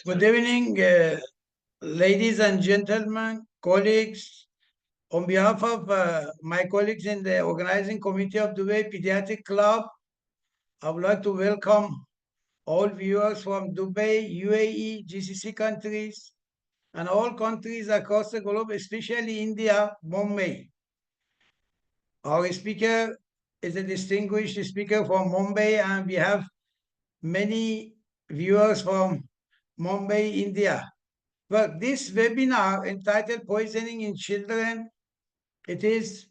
Good evening, ladies and gentlemen, colleagues. On behalf of my colleagues in the organizing committee of Dubai Pediatric Club, I would like to welcome all viewers from Dubai, UAE, GCC countries, and all countries across the globe, especially India, Mumbai. Our speaker is a distinguished speaker from Mumbai, and we have many viewers from Mumbai, India. Well, this webinar entitled Poisoning in Children, it is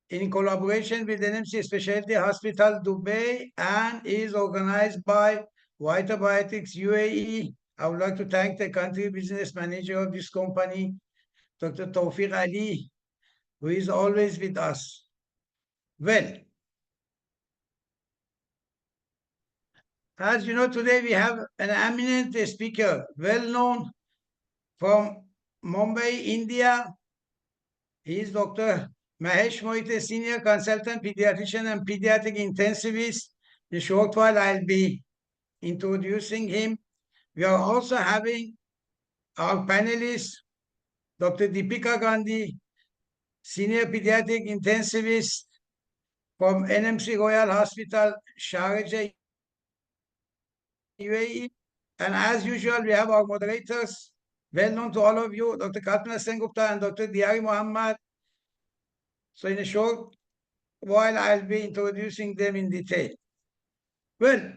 in collaboration with NMC Specialty Hospital Dubai and is organized by Vitabiotics UAE. I would like to thank the country business manager of this company, Dr. Tawfiq Ali, who is always with us. Well, as you know, today we have an eminent speaker, well known from Mumbai, India. He is Dr. Mahesh Mohite, Senior Consultant Pediatrician and Pediatric Intensivist. In a short while, I'll be introducing him. We are also having our panelists, Dr. Deepika Gandhi, Senior Pediatric Intensivist from NMC Royal Hospital, Sharjah, UAE. And as usual, we have our moderators, well known to all of you, Dr. Kalpana Sengupta and Dr. Diari Muhammad. So in a short while, I'll be introducing them in detail. Well,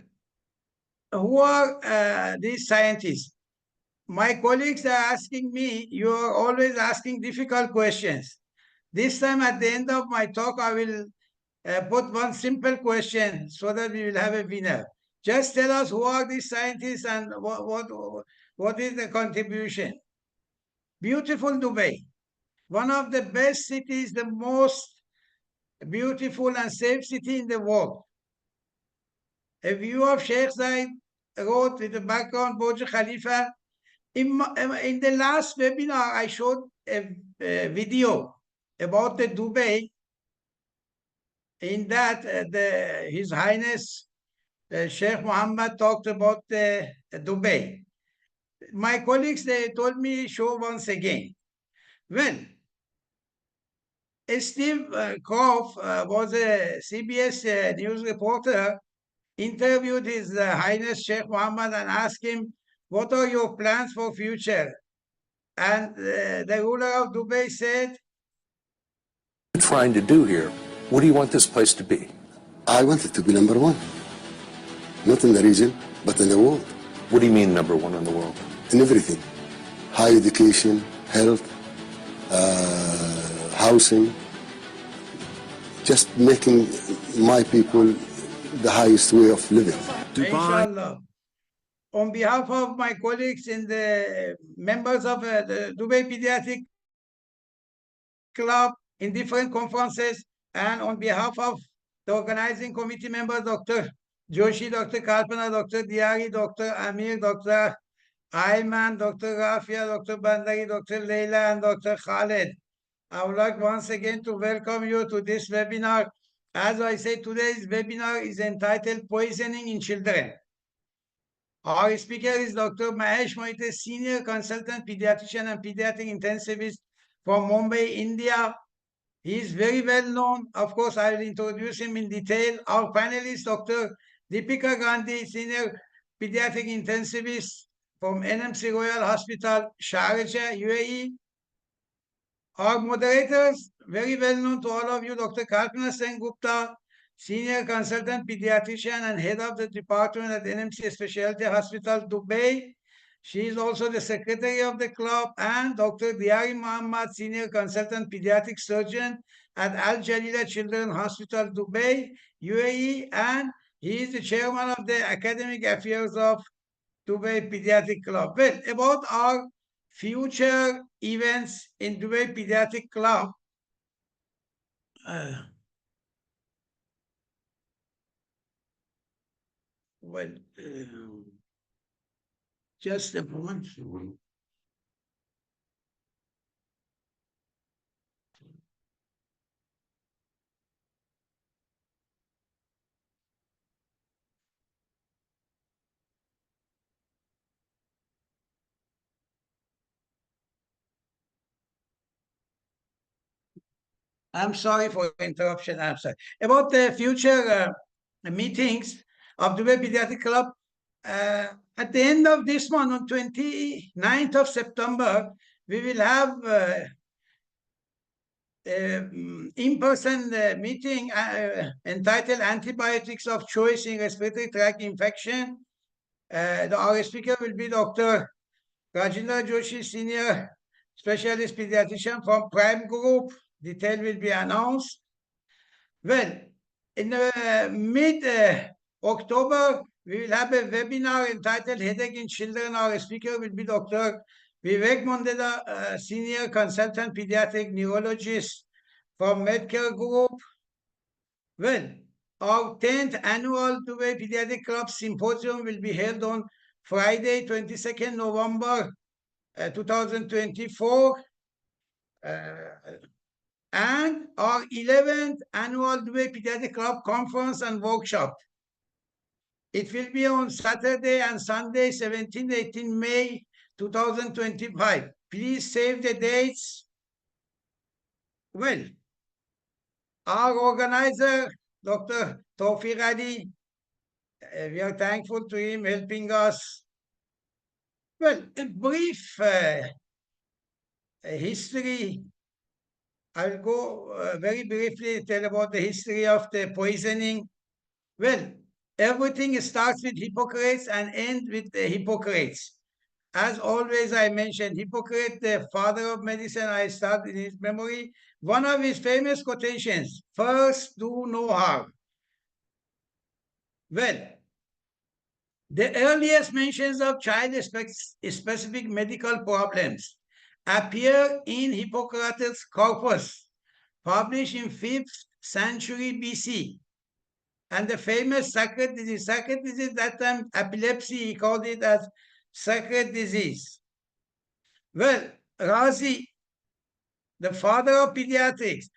who are these scientists? My colleagues are asking me, you are always asking difficult questions. This time at the end of my talk, I will put one simple question so that we will have a winner. Just tell us who are these scientists and what is the contribution. Beautiful Dubai, one of the best cities, the most beautiful and safe city in the world. A view of Sheikh Zayed Road with the background Burj Khalifa. In the last webinar, I showed a video about the Dubai. In that, His Highness Sheikh Mohammed talked about Dubai. My colleagues, they told me show once again. Well, Steve Koff was a CBS news reporter, interviewed His Highness Sheikh Mohammed and asked him, what are your plans for future? And the ruler of Dubai said, What are you trying to do here? What do you want this place to be? I want it to be number one. Not in the region, but in the world. What do you mean number one in the world? In everything. High education, health, housing. Just making my people the highest way of living. Inshallah. On behalf of my colleagues and the members of the Dubai Pediatric Club in different conferences, and on behalf of the organizing committee members, Dr. Joshi, Dr. Kalpana, Dr. Diari, Dr. Amir, Dr. Ayman, Dr. Rafia, Dr. Bandari, Dr. Leila, and Dr. Khaled. I would like once again to welcome you to this webinar. As I said, today's webinar is entitled Poisoning in Children. Our speaker is Dr. Mahesh Mohite, Senior Consultant Pediatrician and Pediatric Intensivist from Mumbai, India. He is very well known. Of course, I will introduce him in detail. Our panelist, Dr. Deepika Gandhi, Senior Pediatric Intensivist from NMC Royal Hospital, Sharjah, UAE. Our moderators, very well known to all of you, Dr. Kalpana Sengupta, Senior Consultant Pediatrician and Head of the Department at NMC Specialty Hospital, Dubai. She is also the Secretary of the club, and Dr. Diari Muhammad, Senior Consultant Pediatric Surgeon at Al Jalila Children's Hospital, Dubai, UAE, and he is the Chairman of the Academic Affairs of Dubai Pediatric Club. Well, about our future events in Dubai Pediatric Club, well, just a moment. I'm sorry for interruption. I'm sorry. About the future meetings of the Pediatric Club, at the end of this month, on 29th of September, we will have in-person meeting entitled Antibiotics of Choice in Respiratory Tract Infection. Our speaker will be Dr. Rajendra Joshi, Senior Specialist Pediatrician from Prime Group. Detail will be announced. Well, in mid-October, we will have a webinar entitled Headache in Children. Our speaker will be Dr. Vivek Mondeda, Senior Consultant Pediatric Neurologist from Medcare Group. Well, our 10th annual Dubai Pediatric Club Symposium will be held on Friday, 22nd November 2024. And our 11th annual Dubai Pediatric Club Conference and Workshop. It will be on Saturday and Sunday, 17-18 May 2025. Please save the dates. Well, our organizer, Dr. Tawfiq Ali, we are thankful to him helping us. Well, a brief history. I'll go very briefly tell about the history of the poisoning. Well, everything starts with Hippocrates and ends with the Hippocrates. As always, I mentioned Hippocrates, the father of medicine. I start in his memory. One of his famous quotations, first do no harm. Well, the earliest mentions of child-specific medical problems appear in Hippocrates' Corpus, published in 5th century BC. And the famous sacred disease that time, epilepsy, he called it as sacred disease. Well, Razi, the father of pediatrics,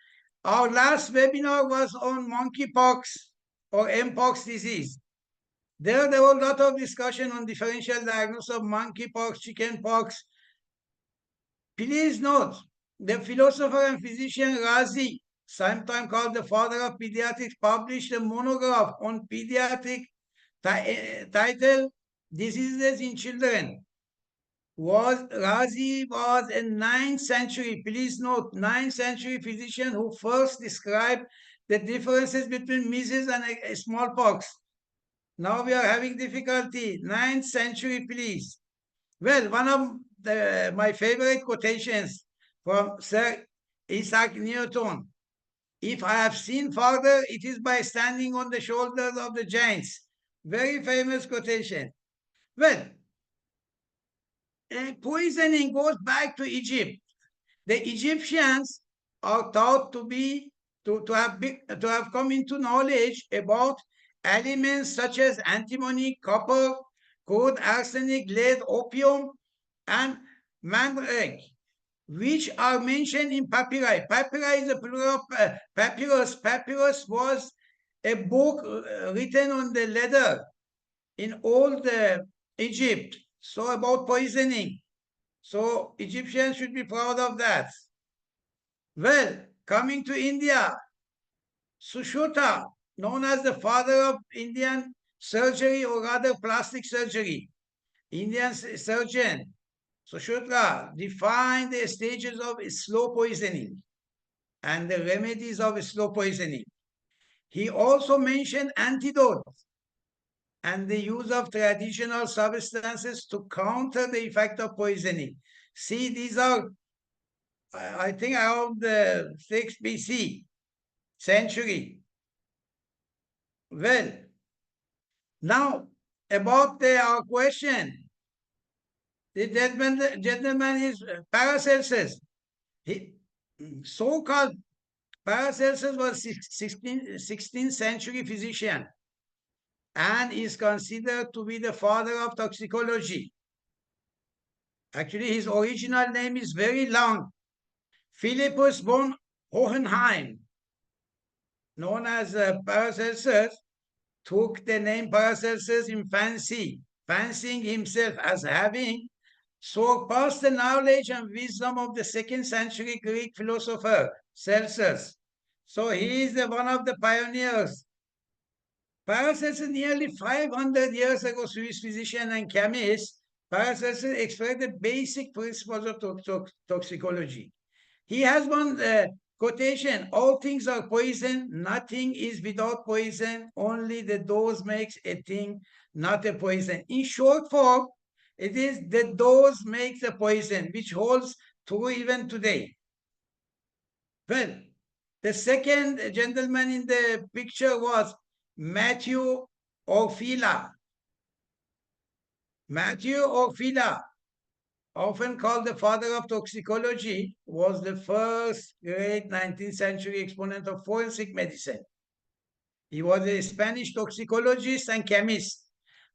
our last webinar was on monkeypox or mpox disease. There were a lot of discussion on differential diagnosis of monkeypox, chickenpox. Please note, the philosopher and physician Razi, sometimes called the father of pediatrics, published a monograph on pediatric titled Diseases in Children. Razi was a 9th century, please note, 9th century physician who first described the differences between measles and smallpox. Now we are having difficulty. 9th century, please. Well, one of my favorite quotations from Sir Isaac Newton. If I have seen farther, it is by standing on the shoulders of the giants. Very famous quotation. Well, poisoning goes back to Egypt. The Egyptians are thought to have come into knowledge about elements such as antimony, copper, gold, arsenic, lead, opium, and mandrake, which are mentioned in papyri. Papyri is a plural of papyrus. Papyrus was a book written on the leather in old Egypt. So about poisoning. So Egyptians should be proud of that. Well, coming to India, Sushruta, known as the father of Indian surgery, or rather plastic surgery, Indian surgeon, Sushruta defined the stages of slow poisoning and the remedies of slow poisoning. He also mentioned antidotes and the use of traditional substances to counter the effect of poisoning. See, these are, I think, around the 6th BC century. Well, now about our question. The gentleman is Paracelsus. So-called Paracelsus was 16th century physician and is considered to be the father of toxicology. Actually, his original name is very long. Philippus von Hohenheim, known as Paracelsus, took the name Paracelsus in fancying himself as having surpassed the knowledge and wisdom of the 2nd century Greek philosopher Celsus. So he is one of the pioneers. Paracelsus, nearly 500 years ago, Swiss physician and chemist, Paracelsus explained the basic principles of toxicology. He has one quotation: all things are poison, nothing is without poison, only the dose makes a thing not a poison. In short form, it is the dose makes the poison, which holds true even today. Well, the second gentleman in the picture was Matthew Orfila. Matthew Orfila, often called the father of toxicology, was the first great 19th century exponent of forensic medicine. He was a Spanish toxicologist and chemist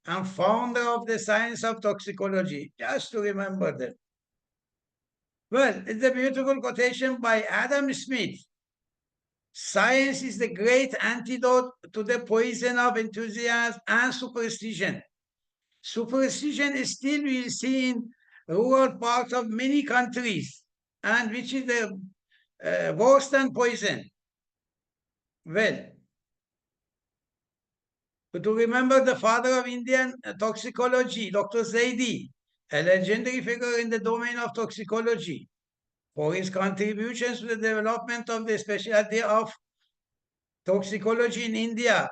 and founder of the science of toxicology, just to remember them. Well, it's a beautiful quotation by Adam Smith. Science is the great antidote to the poison of enthusiasm and superstition. Superstition is still we see in rural parts of many countries, and which is the worse than poison. Well, to remember the father of Indian toxicology, Dr. Zaidi, a legendary figure in the domain of toxicology, for his contributions to the development of the specialty of toxicology in India.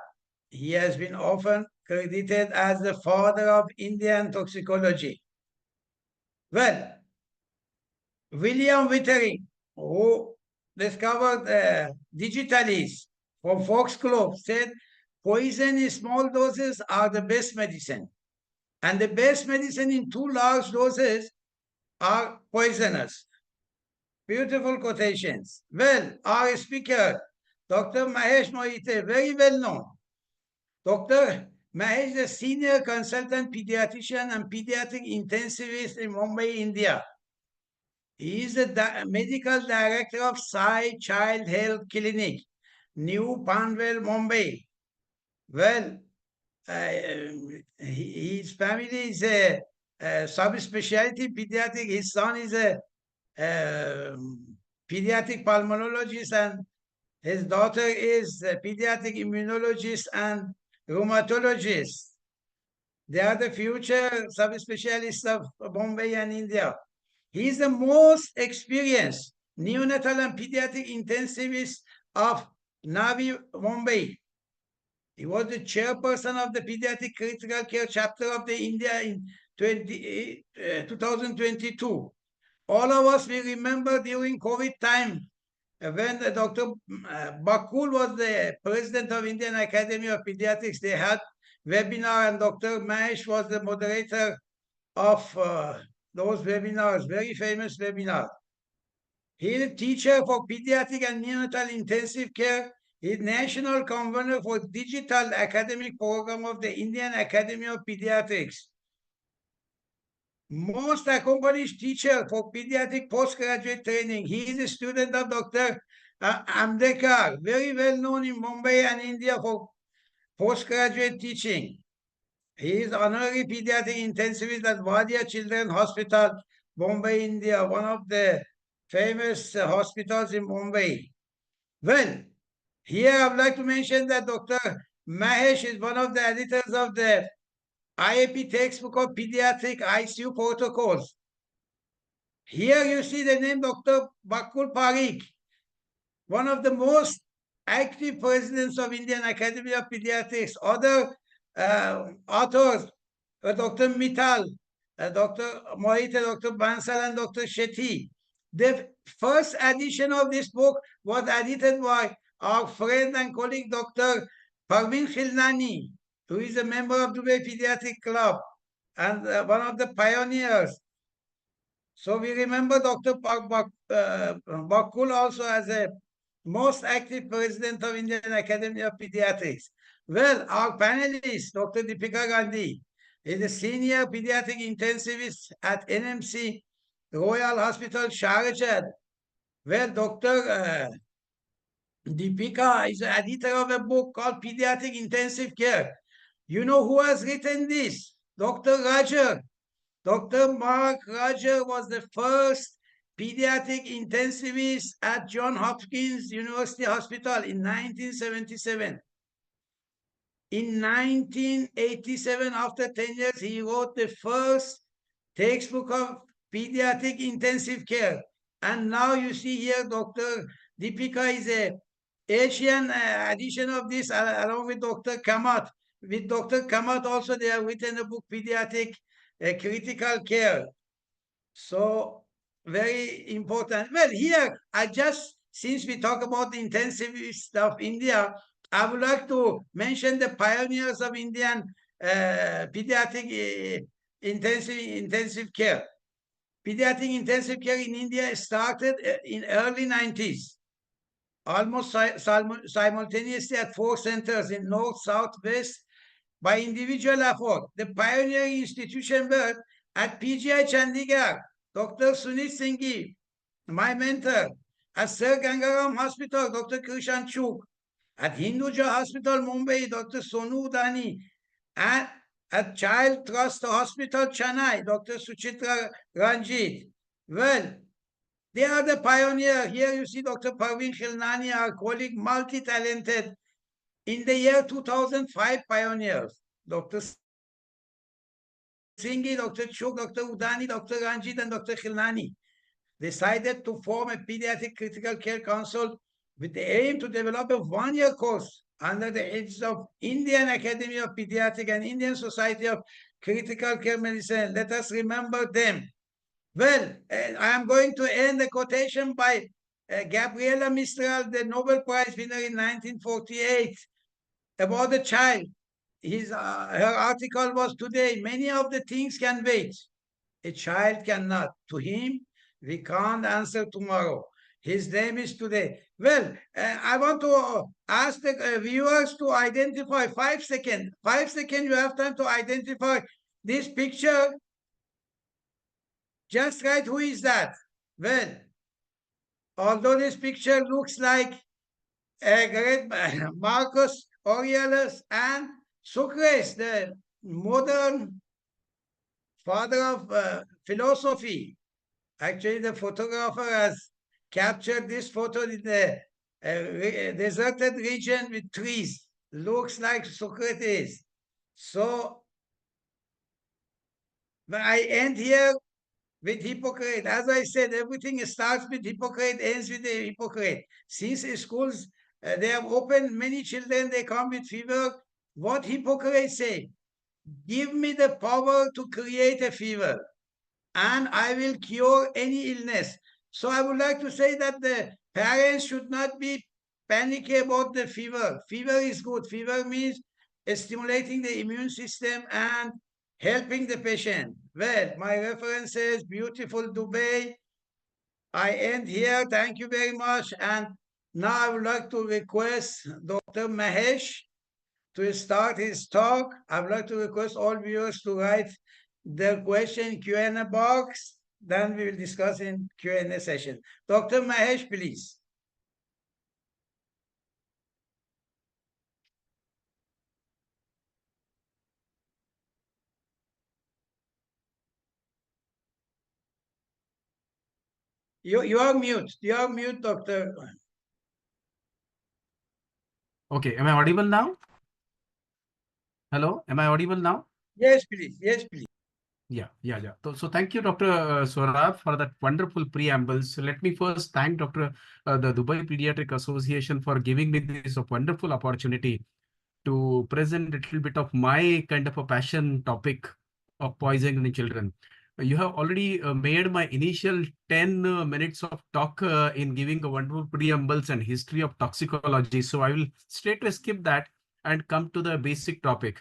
He has been often credited as the father of Indian toxicology. Well, William Wittering, who discovered digitalis from foxglove, said poison in small doses are the best medicine. And the best medicine in too large doses are poisonous. Beautiful quotations. Well, our speaker, Dr. Mahesh Mohite, very well known. Dr. Mahesh is a senior consultant pediatrician and pediatric intensivist in Mumbai, India. He is the medical director of Sai Child Health Clinic, New Panvel, Mumbai. Well, his family is a subspecialty pediatric. His son is a pediatric pulmonologist, and his daughter is a pediatric immunologist and rheumatologist. They are the future subspecialists of Bombay and India. He is the most experienced neonatal and pediatric intensivist of Navi Mumbai. He was the chairperson of the pediatric critical care chapter of the India in 2022. All of us will remember during COVID time when Dr. Bakul was the president of Indian Academy of Pediatrics. They had webinar and Dr. Mahesh was the moderator of those webinars, very famous webinar. He is a teacher for pediatric and neonatal intensive care. He is national convener for digital academic program of the Indian Academy of Pediatrics. Most accomplished teacher for pediatric postgraduate training. He is a student of Dr. Amdekar, very well known in Mumbai and India for postgraduate teaching. He is honorary pediatric intensivist at Wadia Children's Hospital, Mumbai, India, one of the famous hospitals in Mumbai. Well, here I would like to mention that Dr. Mahesh is one of the editors of the IAP textbook of pediatric ICU protocols. Here you see the name Dr. Bakul Parikh, one of the most active presidents of Indian Academy of Pediatrics. Other authors, Dr. Mittal, Dr. Mohite, Dr. Bansal, and Dr. Shetty. The first edition of this book was edited by our friend and colleague Dr. Parveen Khilnani, who is a member of Dubai Pediatric Club and one of the pioneers. So we remember Dr. Bakul also as a most active president of Indian Academy of Pediatrics. Well, our panelist, Dr. Deepika Gandhi, is a senior pediatric intensivist at NMC Royal Hospital, Sharjah. Well, Dr. Deepika is the editor of a book called Pediatric Intensive Care. You know who has written this? Dr. Raja. Dr. Mark Raja was the first pediatric intensivist at Johns Hopkins University Hospital in 1977. In 1987, after 10 years, he wrote the first textbook of pediatric intensive care. And now you see here, Dr. Deepika is a Asian edition of this, along with Dr. Kamat. With Dr. Kamat also, they have written a book, Pediatric Critical Care. So very important. Well, here I just, since we talk about the intensive stuff, India, I would like to mention the pioneers of Indian pediatric intensive care. Pediatric intensive care in India started in early 90s, almost simultaneously at 4 centers in north, south, west, by individual effort. The pioneering institution were at PGI Chandigarh, Dr. Sunit Singhi, my mentor, at Sir Gangaram Hospital, Dr. Krishan Chuk, at Hinduja Hospital, Mumbai, Dr. Sonu Udani, and at Child Trust Hospital, Chennai, Dr. Suchitra Ranjit. Well, they are the pioneer. Here you see Dr. Parveen Khilnani, our colleague, multi-talented. In the year 2005, pioneers, Dr. Singhi, Dr. Chuk, Dr. Udani, Dr. Ranjit, and Dr. Khilnani decided to form a pediatric critical care council with the aim to develop a one-year course under the aegis of Indian Academy of Pediatric and Indian Society of Critical Care Medicine. Let us remember them. Well, I am going to end the quotation by Gabriela Mistral, the Nobel Prize winner in 1948, about the child. Her article was today, many of the things can wait. A child cannot. To him, we can't answer tomorrow. His name is today. Well, I want to ask the viewers to identify 5 seconds. 5 seconds, you have time to identify this picture. Just write, who is that? Well, although this picture looks like a great Marcus Aurelius and Socrates, the modern father of philosophy. Actually, the photographer has captured this photo in the deserted region with trees. Looks like Socrates. So, I end here with Hippocrates. As I said, everything starts with Hippocrates, ends with the Hippocrates. Since schools, they have opened, many children, they come with fever. What Hippocrates say? Give me the power to create a fever, and I will cure any illness. So I would like to say that the parents should not be panicky about the fever. Fever is good. Fever means stimulating the immune system and helping the patient. Well, my reference is beautiful Dubai. I end here. Thank you very much. And now I would like to request Dr. Mahesh to start his talk. I would like to request all viewers to write the question Q&A box. Then we will discuss in Q&A session. Dr. Mahesh, please. You are mute. You are mute, Doctor. Okay, am I audible now? Hello, am I audible now? Yes, please. Yes, please. Yeah. So thank you, Dr. Saurabh, for that wonderful preamble. So let me first thank the Dubai Pediatric Association for giving me this wonderful opportunity to present a little bit of my kind of a passion topic of poisoning in children. You have already made my initial 10 minutes of talk in giving a wonderful preambles and history of toxicology. So I will straight to skip that and come to the basic topic.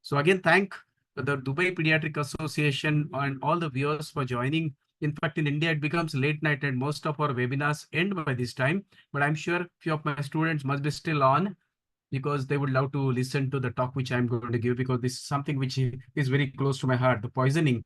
So again, thank the Dubai Pediatric Association and all the viewers for joining. In fact, in India, it becomes late night and most of our webinars end by this time. But I'm sure few of my students must be still on because they would love to listen to the talk which I'm going to give, because this is something which is very close to my heart, the poisoning.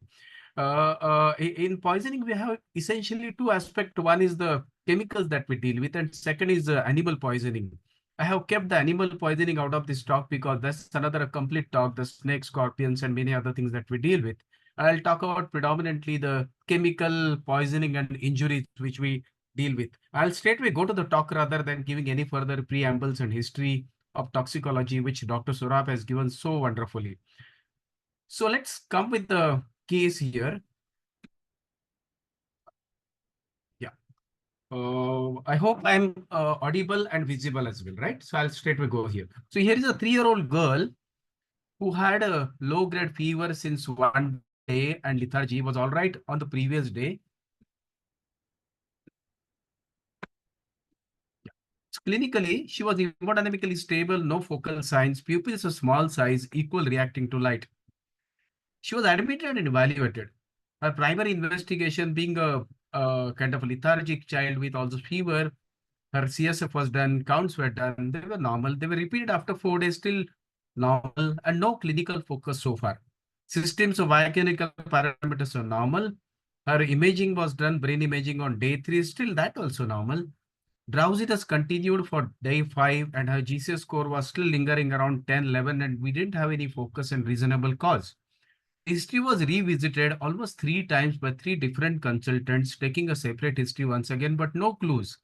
In poisoning, we have essentially two aspects. One is the chemicals that we deal with, and second is animal poisoning. I have kept the animal poisoning out of this talk because that's another complete talk, the snakes, scorpions, and many other things that we deal with. I'll talk about predominantly the chemical poisoning and injuries which we deal with. I'll straightway go to the talk rather than giving any further preambles and history of toxicology, which Dr. Surab has given so wonderfully. So let's come with the case here. Yeah. I hope I'm audible and visible as well, right? So I'll straightway go here. So here is a 3-year-old girl who had a low-grade fever since one day and lethargy, was all right on the previous day. So clinically, she was hemodynamically stable, no focal signs, pupils of small size, equal reacting to light. She was admitted and evaluated. Her primary investigation being a kind of a lethargic child with also fever. Her CSF was done, counts were done, they were normal. They were repeated after 4 days, still normal, and no clinical focus so far. Systems of biochemical parameters are normal. Her imaging was done, brain imaging on day 3, still that also normal. Drowsiness continued for day 5, and her GCS score was still lingering around 10, 11, and we didn't have any focus and reasonable cause. History was revisited almost 3 times by 3 different consultants, taking a separate history once again, but no clues.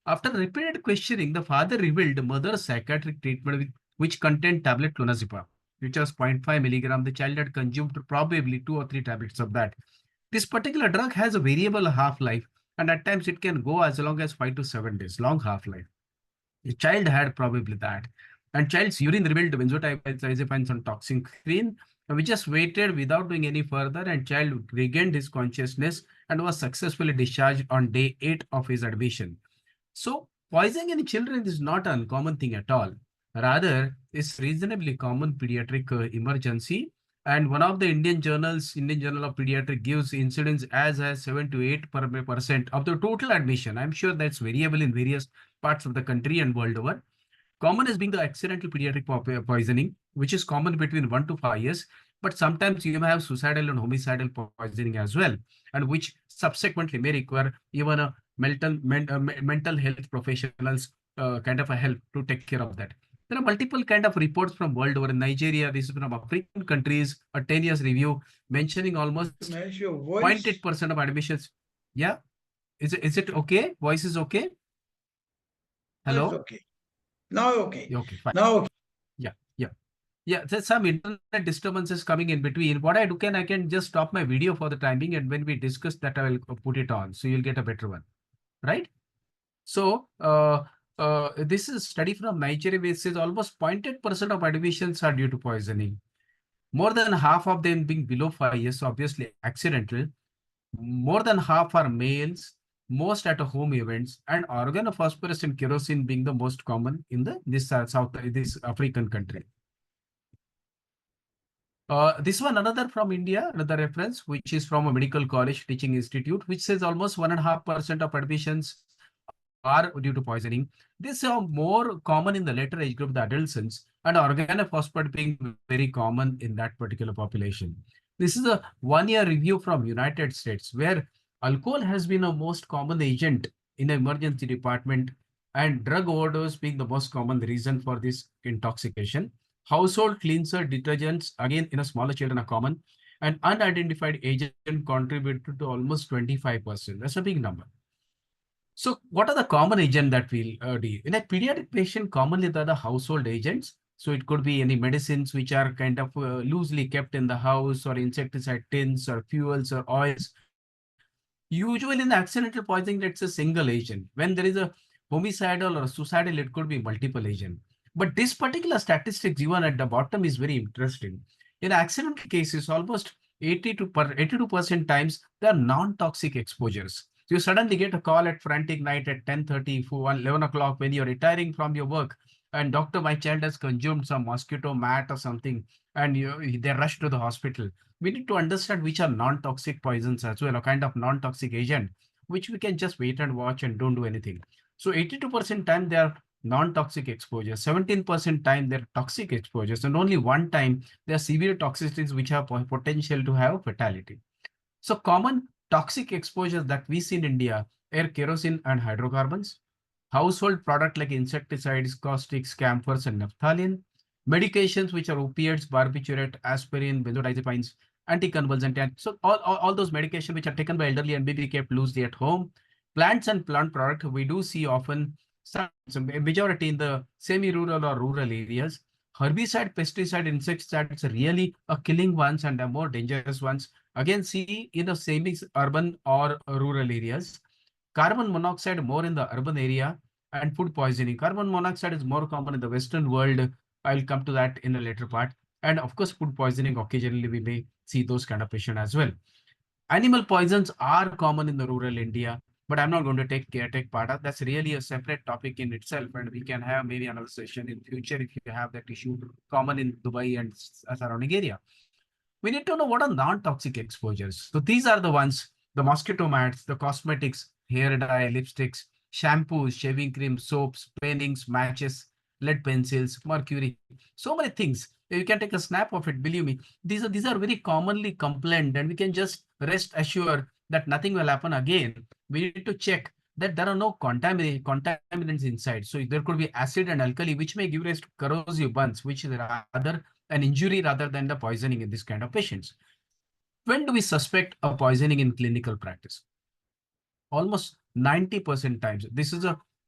After repeated questioning, the father revealed mother's psychiatric treatment, which contained tablet clonazepam, which was 0.5 milligram. The child had consumed probably 2 or 3 tablets of that. This particular drug has a variable half-life, and at times it can go as long as 5 to 7 days, long half-life. The child had probably that. And child's urine revealed benzodiazepines on toxin screen. We just waited without doing any further, and child regained his consciousness and was successfully discharged on day 8 of his admission. So poisoning in children is not an uncommon thing at all. Rather, it's reasonably common pediatric emergency. And one of the Indian journals, Indian Journal of Pediatric, gives incidence as 7 to 8% of the total admission. I'm sure that's variable in various parts of the country and world over. Common as being the accidental pediatric poisoning, which is common between 1 to 5 years, but sometimes you may have suicidal and homicidal poisoning as well, and which subsequently may require even a mental health professionals kind of a help to take care of that. There are multiple kind of reports from world over. In Nigeria, this is from African countries, a 10 years review mentioning almost Mahesh, your voice, 0.8% of admissions. Yeah, is it okay? Voice is okay? it's Hello? okay. Now okay. Yeah, okay, fine. Now okay. Yeah, yeah. Yeah, there's some internet disturbances coming in between. What I do I can just stop my video for the timing, and when we discuss that, I will put it on. So you'll get a better one, right? So this is a study from Nigeria which says almost 0.8% of admissions are due to poisoning. More than half of them being below 5 years, so obviously accidental. More than half are males, most at home events, and organophosphorus and kerosene being the most common in this African country. This one, another from India, another reference, which is from a medical college teaching institute, which says almost 1.5% of admissions are due to poisoning. This is more common in the later age group, the adolescents, and organophosphate being very common in that particular population. This is a 1-year review from United States, where alcohol has been a most common agent in the emergency department, and drug overdose being the most common reason for this intoxication. Household cleanser detergents, again in a smaller children, are common, and unidentified agent contributed to almost 25%. That's a big number. So what are the common agents that we'll deal? In a pediatric patient, commonly they are the household agents. So it could be any medicines which are kind of loosely kept in the house, or insecticide tins, or fuels, or oils. Usually in the accidental poisoning, it's a single agent. When there is a homicidal or suicidal, it could be multiple agent. But this particular statistic given at the bottom is very interesting. In accidental cases, almost 82% times, they are non-toxic exposures. You suddenly get a call at frantic night at 10:30, 11 o'clock when you're retiring from your work, and doctor, my child has consumed some mosquito mat or something, and they rush to the hospital. We need to understand which are non-toxic poisons as well, a kind of non-toxic agent, which we can just wait and watch and don't do anything. So 82% time they are non-toxic exposures, 17% time they're toxic exposures, and only one time they are severe toxicities which have potential to have fatality. So common toxic exposures that we see in India are kerosene and hydrocarbons, household product like insecticides, caustics, camphors, and naphthalene, medications which are opiates, barbiturate, aspirin, benzodiazepines, anticonvulsant. And so all those medications which are taken by elderly and maybe kept loosely at home. Plants and plant product, we do see often some majority in the semi-rural or rural areas. Herbicide, pesticide, insecticides are really a killing ones and the more dangerous ones. Again, see in the semi-urban or rural areas. Carbon monoxide more in the urban area, and food poisoning. Carbon monoxide is more common in the Western world. I'll come to that in a later part. And of course, food poisoning, occasionally we may see those kind of patients as well. Animal poisons are common in the rural India, but I'm not going to take part of. That's really a separate topic in itself, and we can have maybe another session in future if you have that issue common in Dubai and surrounding area. We need to know what are non-toxic exposures. So these are the ones: the mosquito mats, the cosmetics, hair dye, lipsticks, shampoos, shaving cream, soaps, paintings, matches, lead pencils, mercury, so many things. You can take a snap of it, believe me. These are very commonly complained, and we can just rest assured that nothing will happen again. We need to check that there are no contaminants inside. So there could be acid and alkali, which may give rise to corrosive burns, which is rather an injury rather than the poisoning in this kind of patients. When do we suspect a poisoning in clinical practice? Almost 90% times.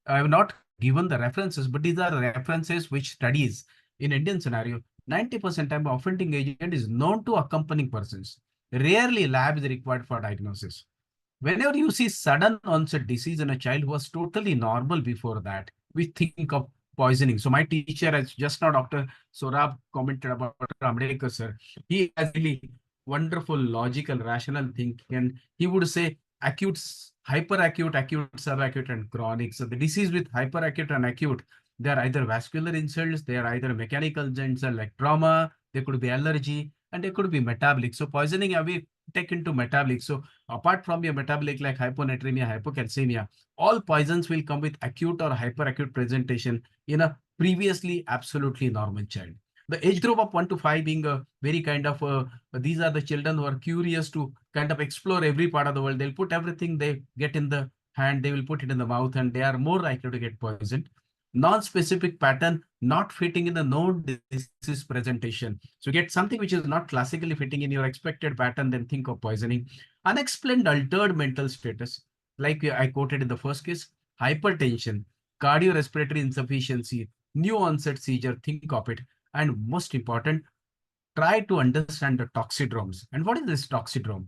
I have not given the references, but these are references which studies in Indian scenario. 90% time offending agent is known to accompanying persons. Rarely lab is required for diagnosis. Whenever you see sudden onset disease in a child who was totally normal before that, we think of poisoning. So my teacher, as just now Dr. Sorab commented about Dr. Ambedkar sir, he has really wonderful logical rational thinking, and he would say acute, hyperacute, acute, subacute, and chronic. So the disease with hyperacute and acute, they are either vascular insults, they are either mechanical insults like trauma, there could be allergy, and there could be metabolic. So poisoning, we take into metabolic. So apart from your metabolic like hyponatremia, hypocalcemia, all poisons will come with acute or hyperacute presentation in a previously absolutely normal child. The age group of 1 to 5 being a very kind of, these are the children who are curious to kind of explore every part of the world. They'll put everything they get in the hand, they will put it in the mouth, and they are more likely to get poisoned. Non-specific pattern not fitting in the known disease presentation. So get something which is not classically fitting in your expected pattern, then think of poisoning. Unexplained altered mental status, like I quoted in the first case, hypertension, cardiorespiratory insufficiency, new onset seizure, think of it. And most important, try to understand the toxidromes. And what is this toxidrome?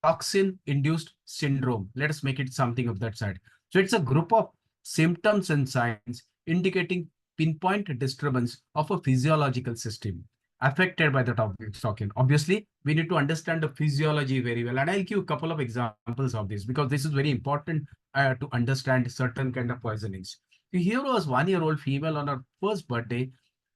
Toxin-induced syndrome. Let us make it something of that side. So it's a group of symptoms and signs indicating pinpoint disturbance of a physiological system affected by the toxin. Obviously, we need to understand the physiology very well. And I'll give a couple of examples of this because this is very important to understand certain kind of poisonings. Here was 1-year-old female on her first birthday,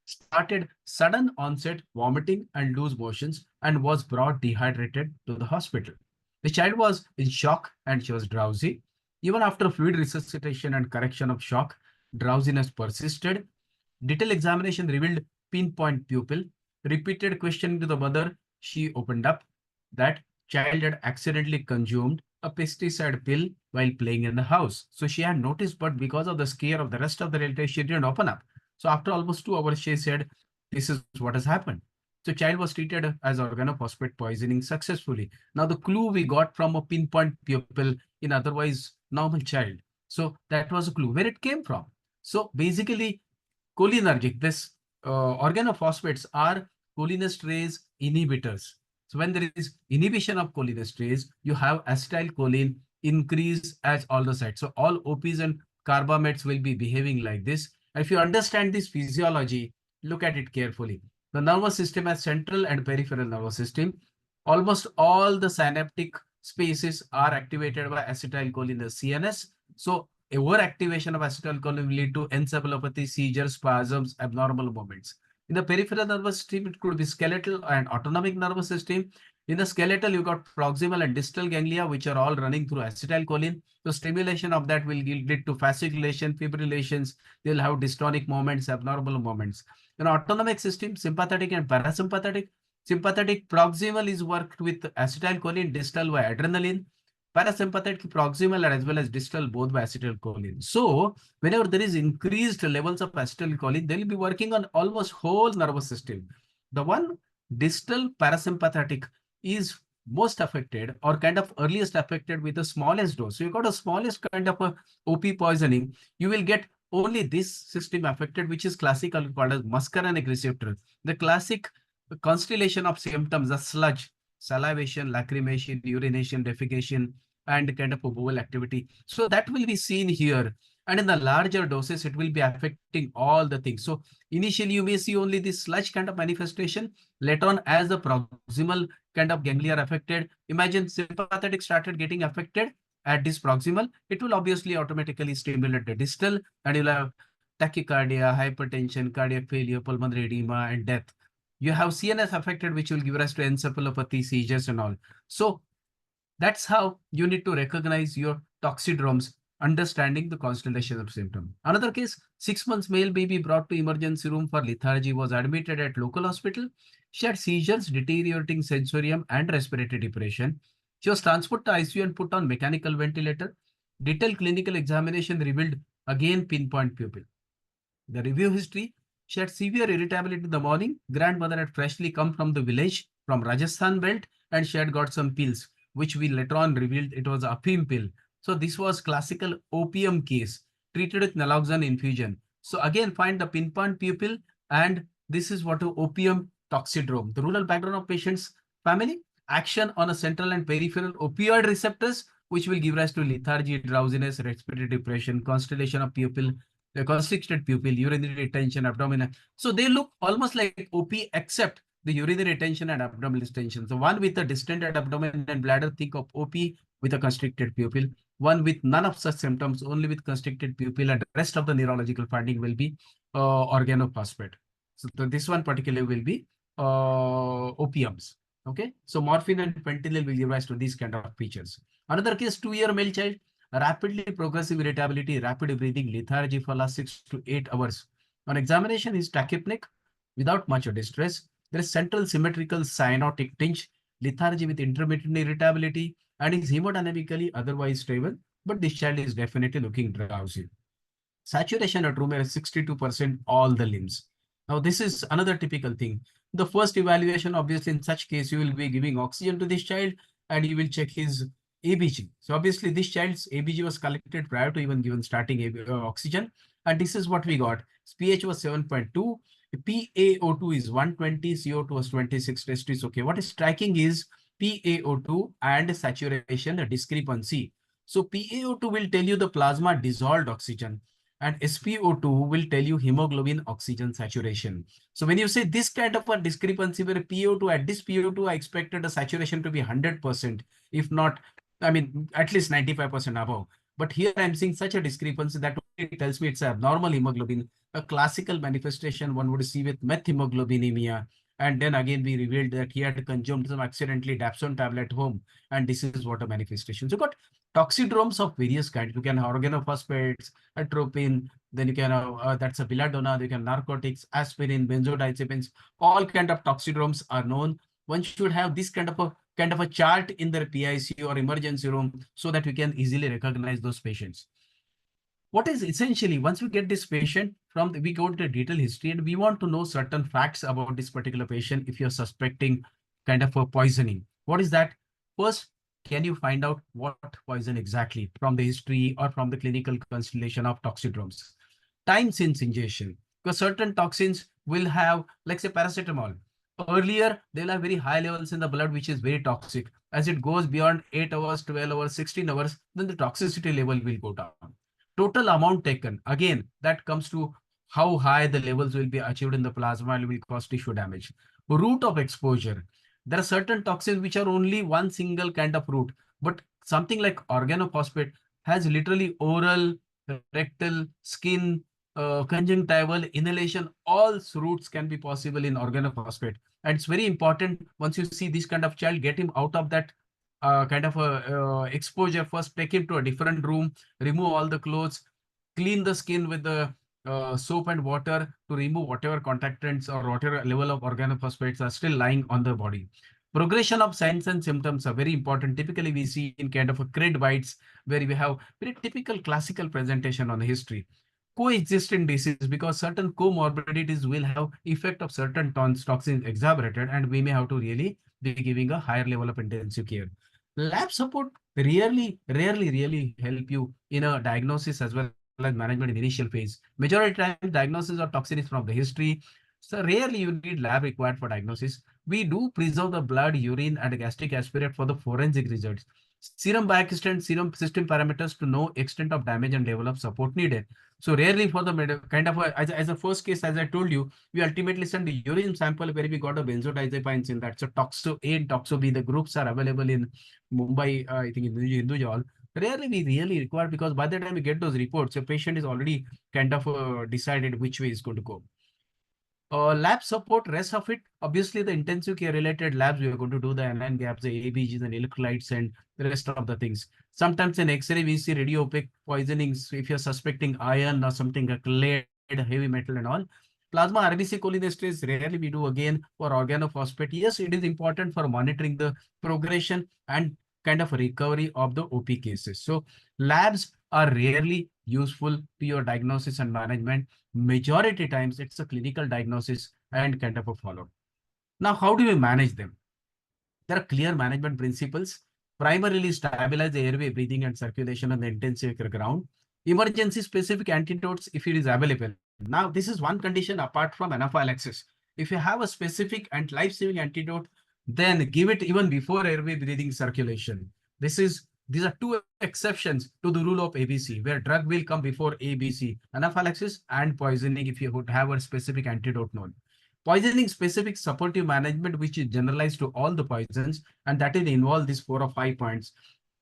started sudden onset vomiting and loose motions and was brought dehydrated to the hospital. The child was in shock and she was drowsy. Even after fluid resuscitation and correction of shock, drowsiness persisted. Detailed examination revealed pinpoint pupil. Repeated questioning to the mother, she opened up that child had accidentally consumed a pesticide pill while playing in the house. So she had noticed, but because of the scare of the rest of the relatives, she didn't open up. So after almost 2 hours, she said, this is what has happened. So child was treated as organophosphate poisoning successfully. Now the clue we got from a pinpoint pupil in otherwise normal child. So that was a clue where it came from. So basically cholinergic, this organophosphates are cholinesterase inhibitors. So when there is inhibition of cholinesterase, you have acetylcholine increase as all the sites. So all OPs and carbamates will be behaving like this. If you understand this physiology, look at it carefully. The nervous system has central and peripheral nervous system. Almost all the synaptic spaces are activated by acetylcholine, the CNS. So overactivation of acetylcholine will lead to encephalopathy, seizures, spasms, abnormal movements. In the peripheral nervous system, it could be skeletal and autonomic nervous system. In the skeletal, you got proximal and distal ganglia, which are all running through acetylcholine. So stimulation of that will lead to fasciculation, fibrillations. They'll have dystonic movements, abnormal movements. In autonomic system, sympathetic and parasympathetic. Sympathetic proximal is worked with acetylcholine, distal by adrenaline. Parasympathetic proximal as well as distal both by acetylcholine. So whenever there is increased levels of acetylcholine, they will be working on almost whole nervous system. The one distal parasympathetic is most affected or kind of earliest affected with the smallest dose. So you got a smallest kind of a OP poisoning, you will get only this system affected, which is classically called as muscarinic receptor. The classic constellation of symptoms, the sludge, salivation, lacrimation, urination, defecation, and kind of a bowel activity. So that will be seen here. And in the larger doses, it will be affecting all the things. So initially, you may see only this sludge kind of manifestation. Later on, as the proximal kind of ganglia are affected, imagine sympathetic started getting affected at this proximal, it will obviously automatically stimulate the distal, and you'll have tachycardia, hypertension, cardiac failure, pulmonary edema, and death. You have CNS affected, which will give rise to encephalopathy, seizures, and all. So that's how you need to recognize your toxidromes, understanding the constellation of symptom. Another case, 6 months male baby brought to emergency room for lethargy, was admitted at local hospital. She had seizures, deteriorating sensorium, and respiratory depression. She was transferred to ICU and put on mechanical ventilator. Detailed clinical examination revealed again pinpoint pupil. The review history, she had severe irritability in the morning. Grandmother had freshly come from the village from Rajasthan belt, and she had got some pills, which we later on revealed it was a Afim pill. So this was classical opium case treated with naloxone infusion. So again, find the pinpoint pupil, and this is what opium toxidrome. The rural background of patient's family, action on a central and peripheral opioid receptors, which will give rise to lethargy, drowsiness, respiratory depression, constellation of pupil, the constricted pupil, urinary retention, abdominal. So they look almost like OP, except the urinary retention and abdominal distension. So one with a distended abdomen and bladder, think of OP with a constricted pupil. One with none of such symptoms, only with constricted pupil, and the rest of the neurological finding will be organophosphate. So this one particularly will be opiums. Okay, so morphine and fentanyl will give rise to these kind of features. Another case, 2-year male child, rapidly progressive irritability, rapid breathing, lethargy for last 6 to 8 hours. On examination, is tachypneic without much distress. There is central symmetrical cyanotic tinge, lethargy with intermittent irritability, and is hemodynamically otherwise stable, but this child is definitely looking drowsy. Saturation at room air is 62%, all the limbs. Now, this is another typical thing. The first evaluation, obviously, in such case, you will be giving oxygen to this child, and you will check his ABG. So obviously, this child's ABG was collected prior to even given starting oxygen. And this is what we got. pH was 7.2. PaO2 is 120. CO2 was 26. Test is okay. What is striking is PaO2 and saturation, the discrepancy. So PaO2 will tell you the plasma dissolved oxygen, and SpO2 will tell you hemoglobin oxygen saturation. So when you say this kind of a discrepancy where PO2, at this PO2, I expected a saturation to be 100%, if not, I mean, at least 95% above. But here I'm seeing such a discrepancy that tells me it's a abnormal hemoglobin, a classical manifestation one would see with methemoglobinemia. And then again, we revealed that he had consumed some accidentally dapsone tablet home, and this is what a manifestation. So you got toxidromes of various kinds. You can have organophosphates, atropine, then you can have, that's a belladonna, you can narcotics, aspirin, benzodiazepines, all kind of toxidromes are known. One should have this kind of a chart in their PIC or emergency room so that we can easily recognize those patients. What is essentially, once we get this patient from, we go to the detailed history and we want to know certain facts about this particular patient. If you're suspecting kind of a poisoning, what is that? First, can you find out what poison exactly from the history or from the clinical constellation of toxidromes? Time since ingestion, because certain toxins will have, like say paracetamol. Earlier, they'll have very high levels in the blood, which is very toxic. As it goes beyond 8 hours, 12 hours, 16 hours, then the toxicity level will go down. Total amount taken, again, that comes to how high the levels will be achieved in the plasma and will cause tissue damage. Route of exposure. There are certain toxins which are only one single kind of route, but something like organophosphate has literally oral, rectal, skin, conjunctival, inhalation, all routes can be possible in organophosphate. And it's very important, once you see this kind of child, get him out of that kind of a exposure. First, take him to a different room, remove all the clothes, clean the skin with the soap and water to remove whatever contactants or whatever level of organophosphates are still lying on the body. Progression of signs and symptoms are very important. Typically, we see in kind of a cred bites where we have very typical classical presentation on the history. Coexisting disease, because certain comorbidities will have effect of certain toxins exacerbated, and we may have to really be giving a higher level of intensive care. Lab support rarely help you in a diagnosis as well as management in initial phase. Majority time diagnosis or toxins from the history. So rarely you need lab required for diagnosis. We do preserve the blood, urine, and gastric aspirate for the forensic results. Serum biochemistry, serum system parameters to know extent of damage and level of support needed. So rarely for the kind of as a first case, as I told you, we ultimately send the urine sample where we got a benzodiazepines in that. So Toxo A and Toxo B, the groups are available in Mumbai, I think in Hindujal. Rarely we really require, because by the time we get those reports, the patient is already kind of decided which way is going to go. Lab support, rest of it, obviously the intensive care related labs, we are going to do the anion gaps, the ABGs and electrolytes and the rest of the things. Sometimes in X-ray, we see radiopaque poisonings if you're suspecting iron or something like lead, heavy metal and all. Plasma RBC cholinesterase, rarely we do again for organophosphate. Yes, it is important for monitoring the progression and kind of recovery of the OP cases. So labs are rarely useful to your diagnosis and management. Majority times it's a clinical diagnosis and kind of a follow-up. Now, how do we manage them? There are clear management principles. Primarily stabilize the airway, breathing and circulation on the intensive care ground. Emergency specific antidotes if it is available. Now, this is one condition apart from anaphylaxis. If you have a specific and life-saving antidote, then give it even before airway, breathing, circulation. These are two exceptions to the rule of ABC, where drug will come before ABC, anaphylaxis and poisoning if you would have a specific antidote known. Poisoning specific supportive management, which is generalized to all the poisons, and that will involve these 4 or 5 points.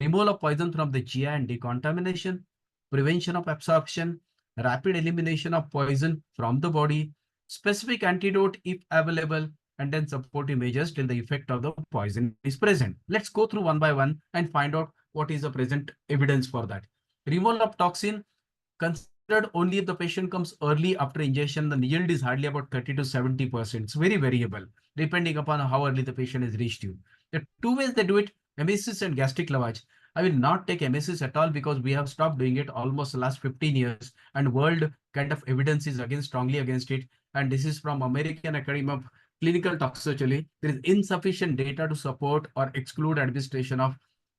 Removal of poison from the GI and decontamination, prevention of absorption, rapid elimination of poison from the body, specific antidote if available, and then supportive measures till the effect of the poison is present. Let's go through one by one and find out what is the present evidence for that. Removal of toxin, considered only if the patient comes early after ingestion. The yield is hardly about 30 to 70%. It's very variable depending upon how early the patient has reached you. There are two ways they do it, emesis and gastric lavage. I will not take emesis at all because we have stopped doing it almost the last 15 years and world kind of evidence is strongly against it. And this is from American Academy of Clinical Toxicology. There is insufficient data to support or exclude administration of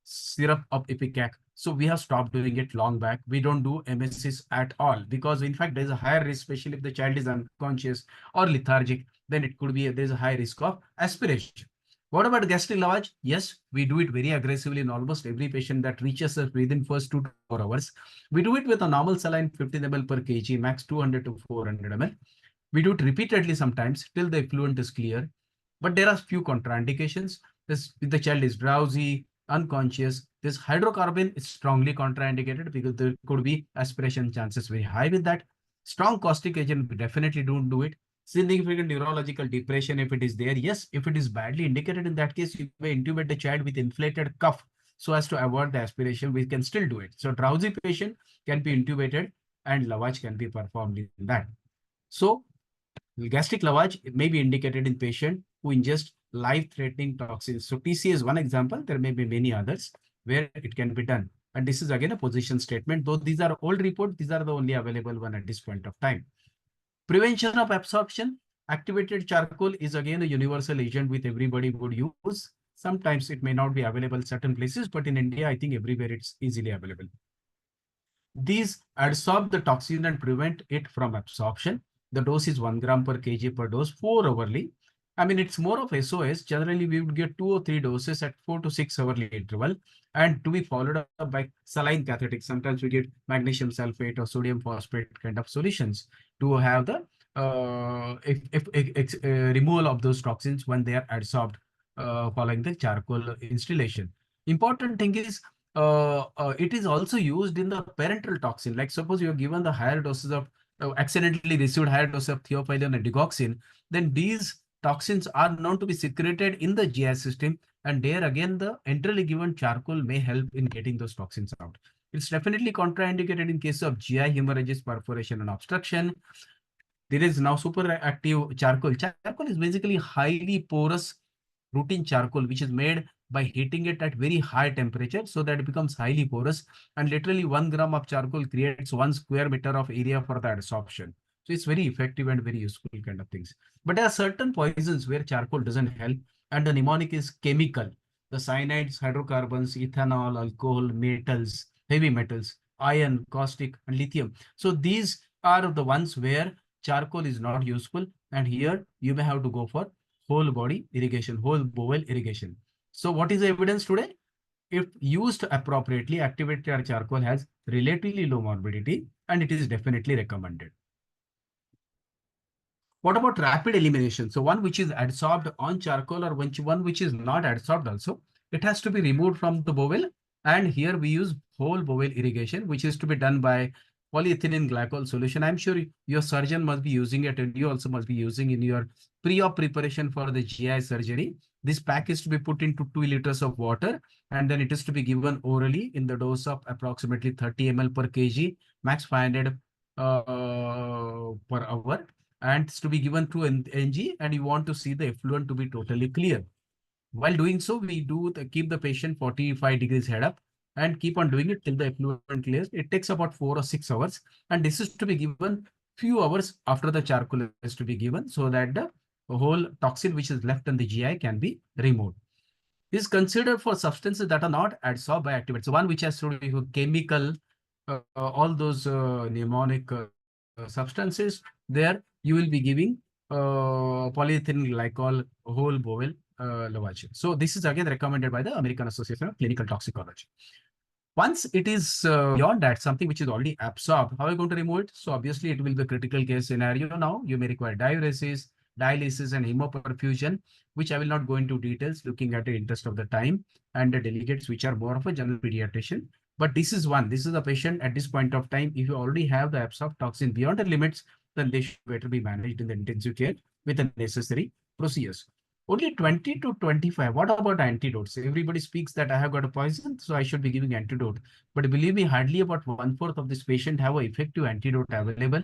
syrup of ipecac. So we have stopped doing it long back. We don't do emesis at all because in fact, there's a higher risk, especially if the child is unconscious or lethargic, then it could be, there's a high risk of aspiration. What about gastric lavage? Yes, we do it very aggressively in almost every patient that reaches us within first 2 to 4 hours. We do it with a normal saline 15 ml per kg, max 200 to 400 ml. We do it repeatedly sometimes till the effluent is clear. But there are few contraindications. If the child is drowsy, unconscious, this hydrocarbon is strongly contraindicated because there could be aspiration chances very high with that. Strong caustic agent, we definitely don't do it. Significant neurological depression, if it is there, yes. If it is badly indicated, in that case, you may intubate the child with inflated cuff so as to avoid the aspiration. We can still do it. So drowsy patient can be intubated and lavage can be performed in that. So gastric lavage may be indicated in patient who ingest life-threatening toxins. So TC is one example. There may be many others where it can be done. And this is again a position statement. Though these are old reports, these are the only available one at this point of time. Prevention of absorption. Activated charcoal is again a universal agent which everybody would use. Sometimes it may not be available certain places, but in India, I think everywhere it's easily available. These adsorb the toxin and prevent it from absorption. The dose is 1 gram per kg per dose, 4 hourly. I mean, it's more of SOS. Generally, we would get 2 or 3 doses at 4 to 6 hourly interval and to be followed up by saline cathetic. Sometimes we get magnesium sulfate or sodium phosphate kind of solutions to have the removal of those toxins when they are adsorbed following the charcoal installation. Important thing is it is also used in the parental toxin. Like suppose you are given the higher doses of accidentally received higher dose of theophylline and digoxin, then these toxins are known to be secreted in the GI system, and there again the enterally given charcoal may help in getting those toxins out. It's definitely contraindicated in case of GI hemorrhages, perforation and obstruction. There is now super active charcoal. Charcoal is basically highly porous routine charcoal, which is made by heating it at very high temperature so that it becomes highly porous, and literally 1 gram of charcoal creates 1 square meter of area for the adsorption. So it's very effective and very useful kind of things. But there are certain poisons where charcoal doesn't help, and the mnemonic is chemical. The cyanides, hydrocarbons, ethanol, alcohol, metals, heavy metals, iron, caustic, and lithium. So these are the ones where charcoal is not useful. And here you may have to go for whole body irrigation, whole bowel irrigation. So what is the evidence today? If used appropriately, activated charcoal has relatively low morbidity and it is definitely recommended. What about rapid elimination? So one which is adsorbed on charcoal or one which is not adsorbed also, it has to be removed from the bowel. And here we use whole bowel irrigation, which is to be done by polyethylene glycol solution. I'm sure your surgeon must be using it and you also must be using in your pre-op preparation for the GI surgery. This pack is to be put into 2 liters of water and then it is to be given orally in the dose of approximately 30 ml per kg, max 500 per hour. And it's to be given through NG, and you want to see the effluent to be totally clear. While doing so, we keep the patient 45 degrees head up and keep on doing it till the effluent clears. It takes about 4 or 6 hours, and this is to be given few hours after the charcoal is to be given so that the whole toxin which is left in the GI can be removed. This is considered for substances that are not adsorbed by activated. So one which has to be chemical, all those mnemonic substances, there you will be giving polyethylene glycol whole bowel lavage. So this is again recommended by the American Association of Clinical Toxicology. Once it is beyond that, something which is already absorbed, how are you going to remove it? So obviously it will be a critical case scenario now. You may require diuresis, dialysis, and hemoperfusion, which I will not go into details looking at the interest of the time and the delegates, which are more of a general pediatrician. But this is a patient at this point of time. If you already have the absorbed toxin beyond the limits, then they should better be managed in the intensive care with the necessary procedures. Only 20 to 25. What about antidotes? Everybody speaks that I have got a poison, so I should be giving antidote. But believe me, hardly about 1/4 of this patient have an effective antidote available.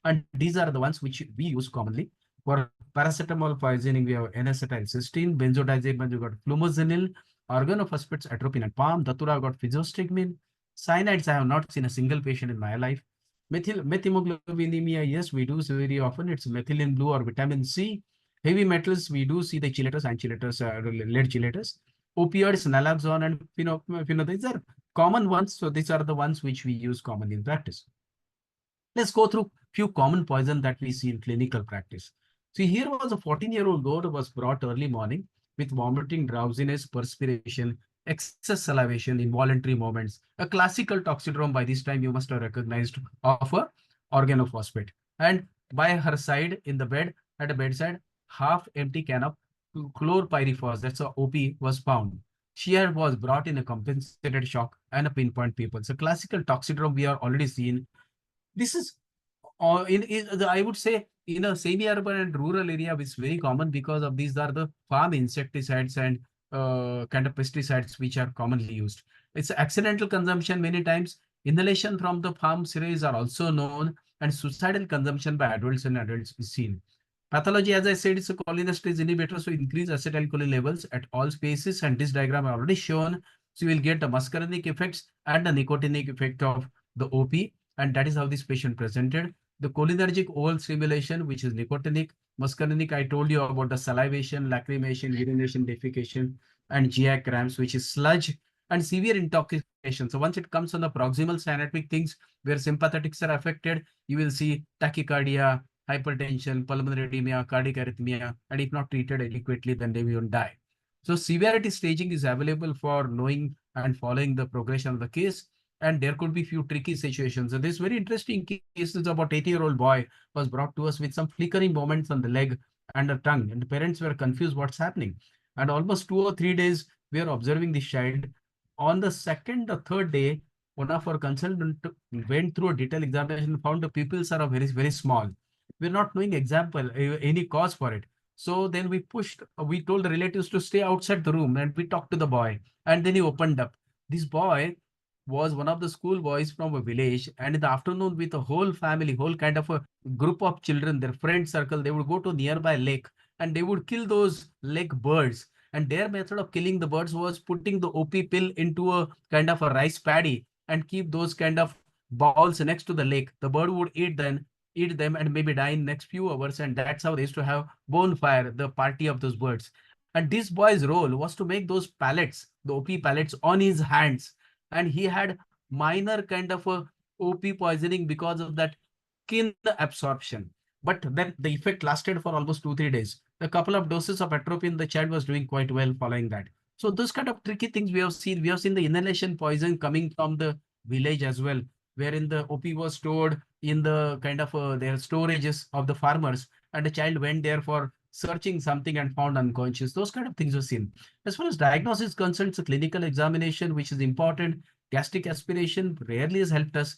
And these are the ones which we use commonly. For paracetamol poisoning, we have N-acetylcysteine, benzodiazepines, we got flumazenil, organophosphates, atropine and palm. Datura, got physiostigmine. Cyanides, I have not seen a single patient in my life. Methemoglobinemia, yes, we do so very often. It's methylene blue or vitamin C. Heavy metals, we do see the chelators and chelators, lead chelators. Opioids, naloxone and phenol, these are common ones. So these are the ones which we use commonly in practice. Let's go through few common poisons that we see in clinical practice. See, here was a 14-year-old girl who was brought early morning with vomiting, drowsiness, perspiration, excess salivation, involuntary movements. A classical toxidrome by this time you must have recognized of a organophosphate. And by her side in the bed, at a bedside, half empty can of chlorpyrifos, that's a OP, was found. She was brought in a compensated shock and a pinpoint pupil. So classical toxidrome we are already seen. This is I would say in a semi-urban and rural area, it's very common because of these are the farm insecticides and kind of pesticides which are commonly used. It's accidental consumption many times. Inhalation from the farm sprays are also known, and suicidal consumption by adults and adults is seen. Pathology, as I said, is a cholinesterase inhibitor, so increase acetylcholine levels at all spaces, and this diagram I already shown. So you will get the muscarinic effects and the nicotinic effect of the OP, and that is how this patient presented. The cholinergic oral stimulation, which is nicotinic, muscarinic, I told you about the salivation, lacrimation, urination, defecation, and GI cramps, which is sludge, and severe intoxication. So once it comes on the proximal synaptic things where sympathetics are affected, you will see tachycardia, hypertension, pulmonary edema, cardiac arrhythmia, and if not treated adequately, then they will die. So severity staging is available for knowing and following the progression of the case. And there could be few tricky situations. So this very interesting case is about 80-year-old boy was brought to us with some flickering moments on the leg and the tongue. And the parents were confused what's happening. And almost 2 or 3 days, we are observing this child. On the second or third day, one of our consultants went through a detailed examination and found the pupils are very, very small. We're not knowing any cause for it. So then we told the relatives to stay outside the room and we talked to the boy. And then he opened up. This boy was one of the school boys from a village, and in the afternoon with a whole family, whole kind of a group of children, their friend circle, they would go to nearby lake and they would kill those lake birds. And their method of killing the birds was putting the OP pill into a kind of a rice paddy and keep those kind of balls next to the lake. The bird would eat, then eat them and maybe die in next few hours. And that's how they used to have bonfire, the party of those birds. And this boy's role was to make those pellets, the OP pellets on his hands. And he had minor kind of a OP poisoning because of that skin absorption. But then the effect lasted for almost 2, 3 days. A couple of doses of atropine, the child was doing quite well following that. So those kind of tricky things we have seen. We have seen the inhalation poison coming from the village as well, wherein the OP was stored in the kind of their storages of the farmers, and the child went there for searching something and found unconscious. Those kind of things were seen. As far as diagnosis is concerned, it's a clinical examination, which is important. Gastric aspiration rarely has helped us.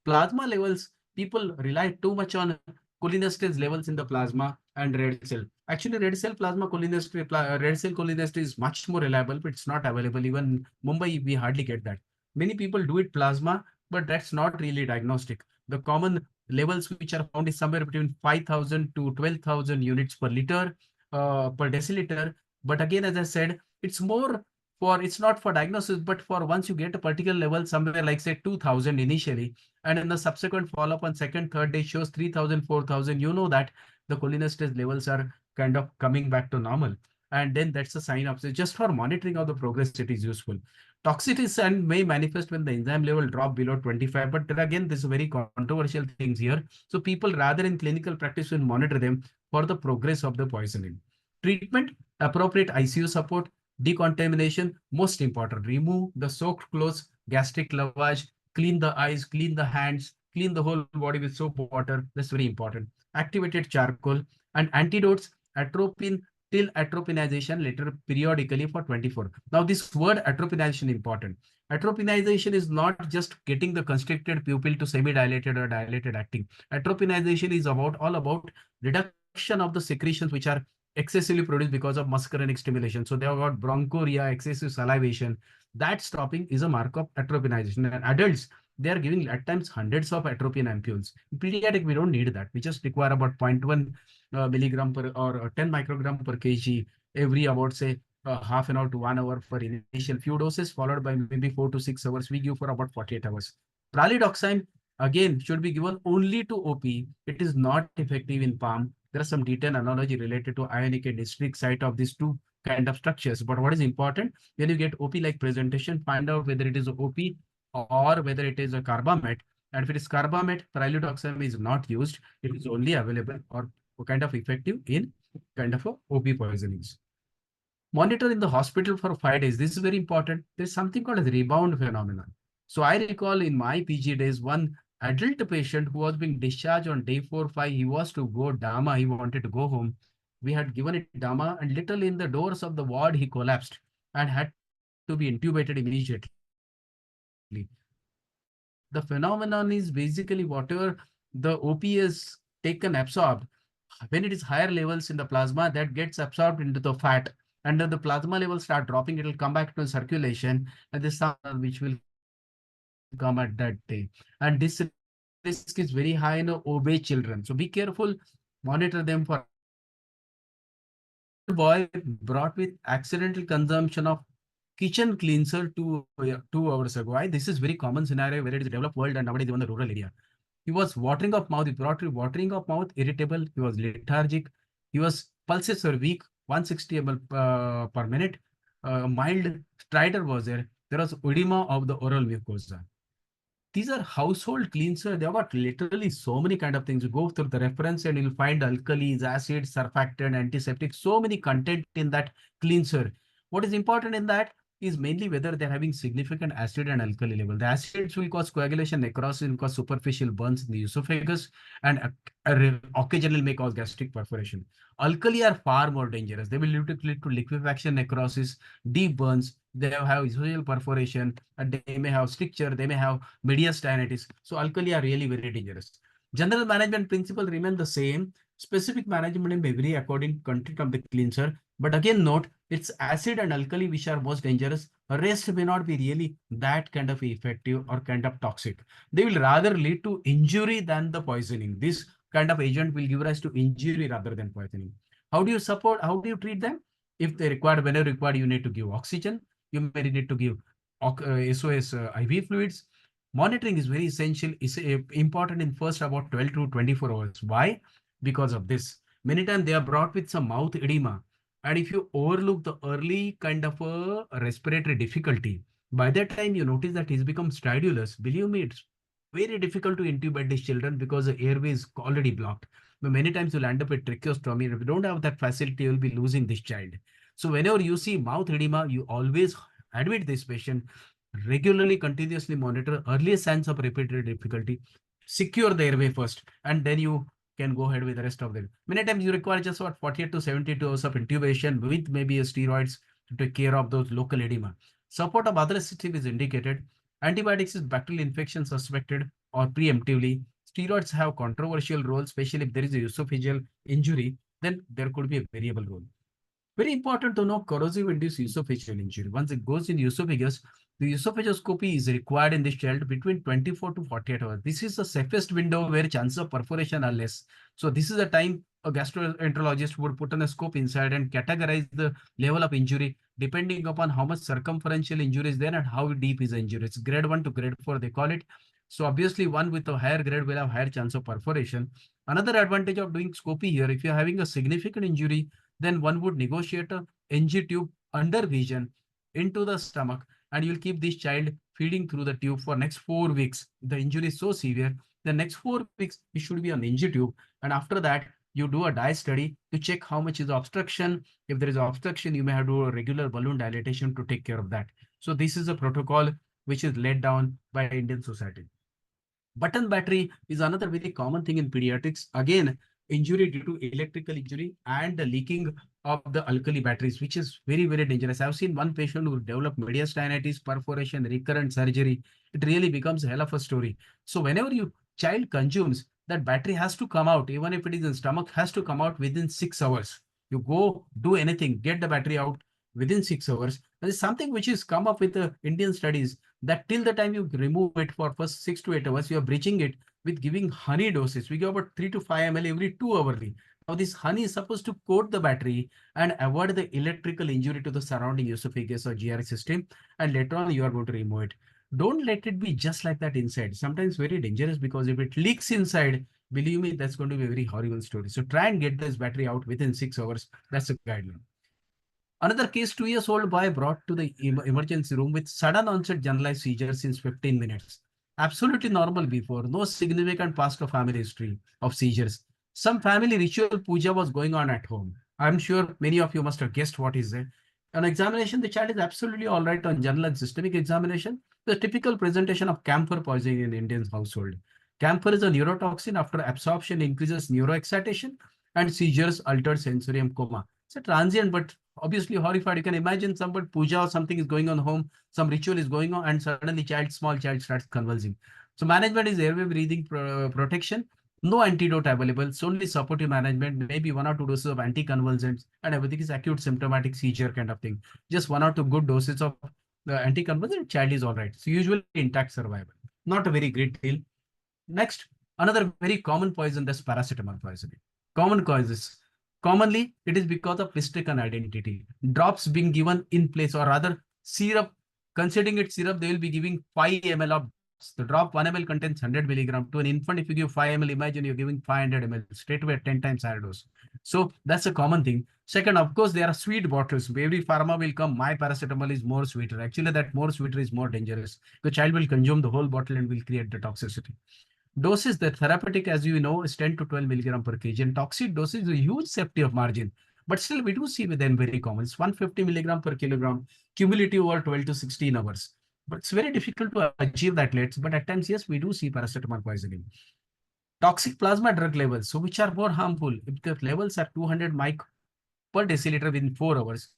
Plasma levels, people rely too much on cholinesterase levels in the plasma and red cell. Actually, red cell cholinesterase is much more reliable, but it's not available. Even Mumbai, we hardly get that. Many people do it plasma, but that's not really diagnostic. The common levels which are found is somewhere between 5,000 to 12,000 units per liter, per deciliter. But again, as I said, it's more it's not for diagnosis, but for once you get a particular level, somewhere like say 2,000 initially, and in the subsequent follow-up on second, third day shows 3,000, 4,000, you know that the cholinesterase levels are kind of coming back to normal. And then that's a sign of, just for monitoring of the progress, it is useful. Toxicities and may manifest when the enzyme level drop below 25, but then again, this is very controversial things here. So people rather in clinical practice will monitor them for the progress of the poisoning. Treatment, appropriate ICU support, decontamination, most important, remove the soaked clothes, gastric lavage, clean the eyes, clean the hands, clean the whole body with soap water. That's very important. Activated charcoal and antidotes, atropine till atropinization later periodically for 24. Now this word atropinization important. Atropinization is not just getting the constricted pupil to semi-dilated or dilated acting. Atropinization is all about reduction of the secretions which are excessively produced because of muscarinic stimulation. So they have got bronchoria, excessive salivation. That stopping is a mark of atropinization. And adults, they are giving at times hundreds of atropine ampules. In pediatric, we don't need that. We just require about 0.1 milligram per or 10 microgram per kg every about say half an hour to 1 hour for initial few doses, followed by maybe 4 to 6 hours. We give for about 48 hours. Pralidoxime again should be given only to OP. It is not effective in palm. There are some detailed analogy related to ionic and district site of these two kind of structures. But what is important, when you get OP-like presentation, find out whether it is a OP or whether it is a carbamate. And if it is carbamate, pralidoxime is not used. It is only available or kind of effective in kind of a OP poisonings. Monitor in the hospital for 5 days. This is very important. There's something called as rebound phenomenon. So I recall in my PG days, one adult patient who was being discharged on day 4, 5, he was to go Dama, he wanted to go home. We had given it Dama, and literally in the doors of the ward, he collapsed and had to be intubated immediately. The phenomenon is basically whatever the OP is taken absorbed, when it is higher levels in the plasma, that gets absorbed into the fat. And then the plasma levels start dropping, it will come back to circulation, and there's some which will come at that day. And this risk is very high in obese children. So be careful, monitor them for atropine. Another boy brought with accidental consumption of kitchen cleanser 2 hours ago. This is very common scenario where it is developed world and nowadays even the rural area. He was watering of mouth. He brought with watering of mouth, irritable. He was lethargic. His pulses were weak, 160 ml per minute. Mild stridor was there. There was edema of the oral mucosa. These are household cleanser. They have got literally so many kind of things. You go through the reference and you'll find alkalis, acids, surfactant, antiseptic, so many content in that cleanser. What is important in that is mainly whether they're having significant acid and alkali level. The acids will cause coagulation, necrosis, will cause superficial burns in the esophagus, and occasionally may cause gastric perforation. Alkali are far more dangerous. They will lead to liquefaction, necrosis, deep burns. They have esophageal perforation, and they may have stricture. They may have mediastinitis. So alkali are really very dangerous. General management principle remain the same. Specific management may vary according to content of the cleanser. But again, note it's acid and alkali which are most dangerous. Rest may not be really that kind of effective or kind of toxic. They will rather lead to injury than the poisoning. This kind of agent will give rise to injury rather than poisoning. How do you support? How do you treat them? If they require, whenever required, you need to give oxygen. You may need to give SOS IV fluids. Monitoring is very essential, is important in first about 12 to 24 hours. Why? Because of this. Many times they are brought with some mouth edema. And if you overlook the early kind of a respiratory difficulty, by that time you notice that he's become stridulous. Believe me, it's very difficult to intubate these children because the airway is already blocked. But many times you'll end up with tracheostomy. If you don't have that facility, you'll be losing this child. So whenever you see mouth edema, you always admit this patient, regularly, continuously monitor early signs of respiratory difficulty, secure the airway first, and then you can go ahead with the rest of them. Many times you require just about 48 to 72 hours of intubation with maybe a steroids to take care of those local edema. Support of other system is indicated. Antibiotics is bacterial infection suspected or preemptively. Steroids have controversial role, especially if there is a esophageal injury, then there could be a variable role. Very important to know corrosive induced esophageal injury. Once it goes in the esophagus, the esophagoscopy is required in this child between 24 to 48 hours. This is the safest window where chances of perforation are less. So this is the time a gastroenterologist would put on a scope inside and categorize the level of injury depending upon how much circumferential injury is there and how deep is the injury. It's grade 1 to grade 4, they call it. So obviously one with a higher grade will have higher chance of perforation. Another advantage of doing scopy here, if you're having a significant injury, then one would negotiate a NG tube under vision into the stomach, and you'll keep this child feeding through the tube for next 4 weeks. The injury is so severe, the next 4 weeks it should be on NG tube, and after that you do a dye study to check how much is the obstruction. If there is obstruction, you may have to do a regular balloon dilatation to take care of that. So this is a protocol which is laid down by Indian Society. Button battery is another very common thing in pediatrics. Again, injury due to electrical injury and the leaking of the alkali batteries, which is very, very dangerous. I've seen one patient who developed mediastinitis, perforation, recurrent surgery. It really becomes a hell of a story. So whenever you child consumes, that battery has to come out, even if it is in stomach, has to come out within 6 hours. You go do anything, get the battery out within 6 hours. There is something which is come up with the Indian studies that till the time you remove it for first 6 to 8 hours, you are breaching it with giving honey doses. We give about 3 to 5 ml every 2 hourly. Now this honey is supposed to coat the battery and avoid the electrical injury to the surrounding esophagus or GR system. And later on, you are going to remove it. Don't let it be just like that inside. Sometimes very dangerous, because if it leaks inside, believe me, that's going to be a very horrible story. So try and get this battery out within 6 hours. That's a guideline. Another case, 2 years old boy brought to the emergency room with sudden onset generalized seizures since 15 minutes. Absolutely normal before, no significant past or family history of seizures. Some family ritual puja was going on at home. I'm sure many of you must have guessed what is there. On examination, the child is absolutely all right on general and systemic examination. The typical presentation of camphor poisoning in Indian household. Camphor is a neurotoxin. After absorption, increases neuroexcitation and seizures, altered sensorium coma. It's a transient, but obviously horrified. You can imagine somebody puja or something is going on home, some ritual is going on, and suddenly small child starts convulsing. So management is airway breathing protection. No antidote available. It's only supportive management, maybe 1 or 2 doses of anticonvulsants, and everything is acute symptomatic seizure kind of thing. Just 1 or 2 good doses of the anticonvulsant, child is all right. So usually intact survival. Not a very great deal. Next, another very common poison, that's paracetamol poisoning. Common causes. Commonly, it is because of mistaken identity. Drops being given in place, or rather syrup, considering it syrup, they will be giving 5 ml of drops. The drop 1 ml contains 100 milligram. To an infant, if you give 5 ml, imagine you're giving 500 ml, straight away 10 times higher dose. So that's a common thing. Second, of course, there are sweet bottles. Every pharma will come, my paracetamol is more sweeter. Actually, that more sweeter is more dangerous. The child will consume the whole bottle and will create the toxicity. Doses, the therapeutic, as you know, is 10 to 12 milligram per kg. And toxic doses is a huge safety of margin. But still, we do see with them very common. It's 150 milligram per kilogram, cumulative over 12 to 16 hours. But it's very difficult to achieve that late. But at times, yes, we do see paracetamol poisoning. Toxic plasma drug levels, so which are more harmful. If the levels are 200 mic per deciliter within 4 hours,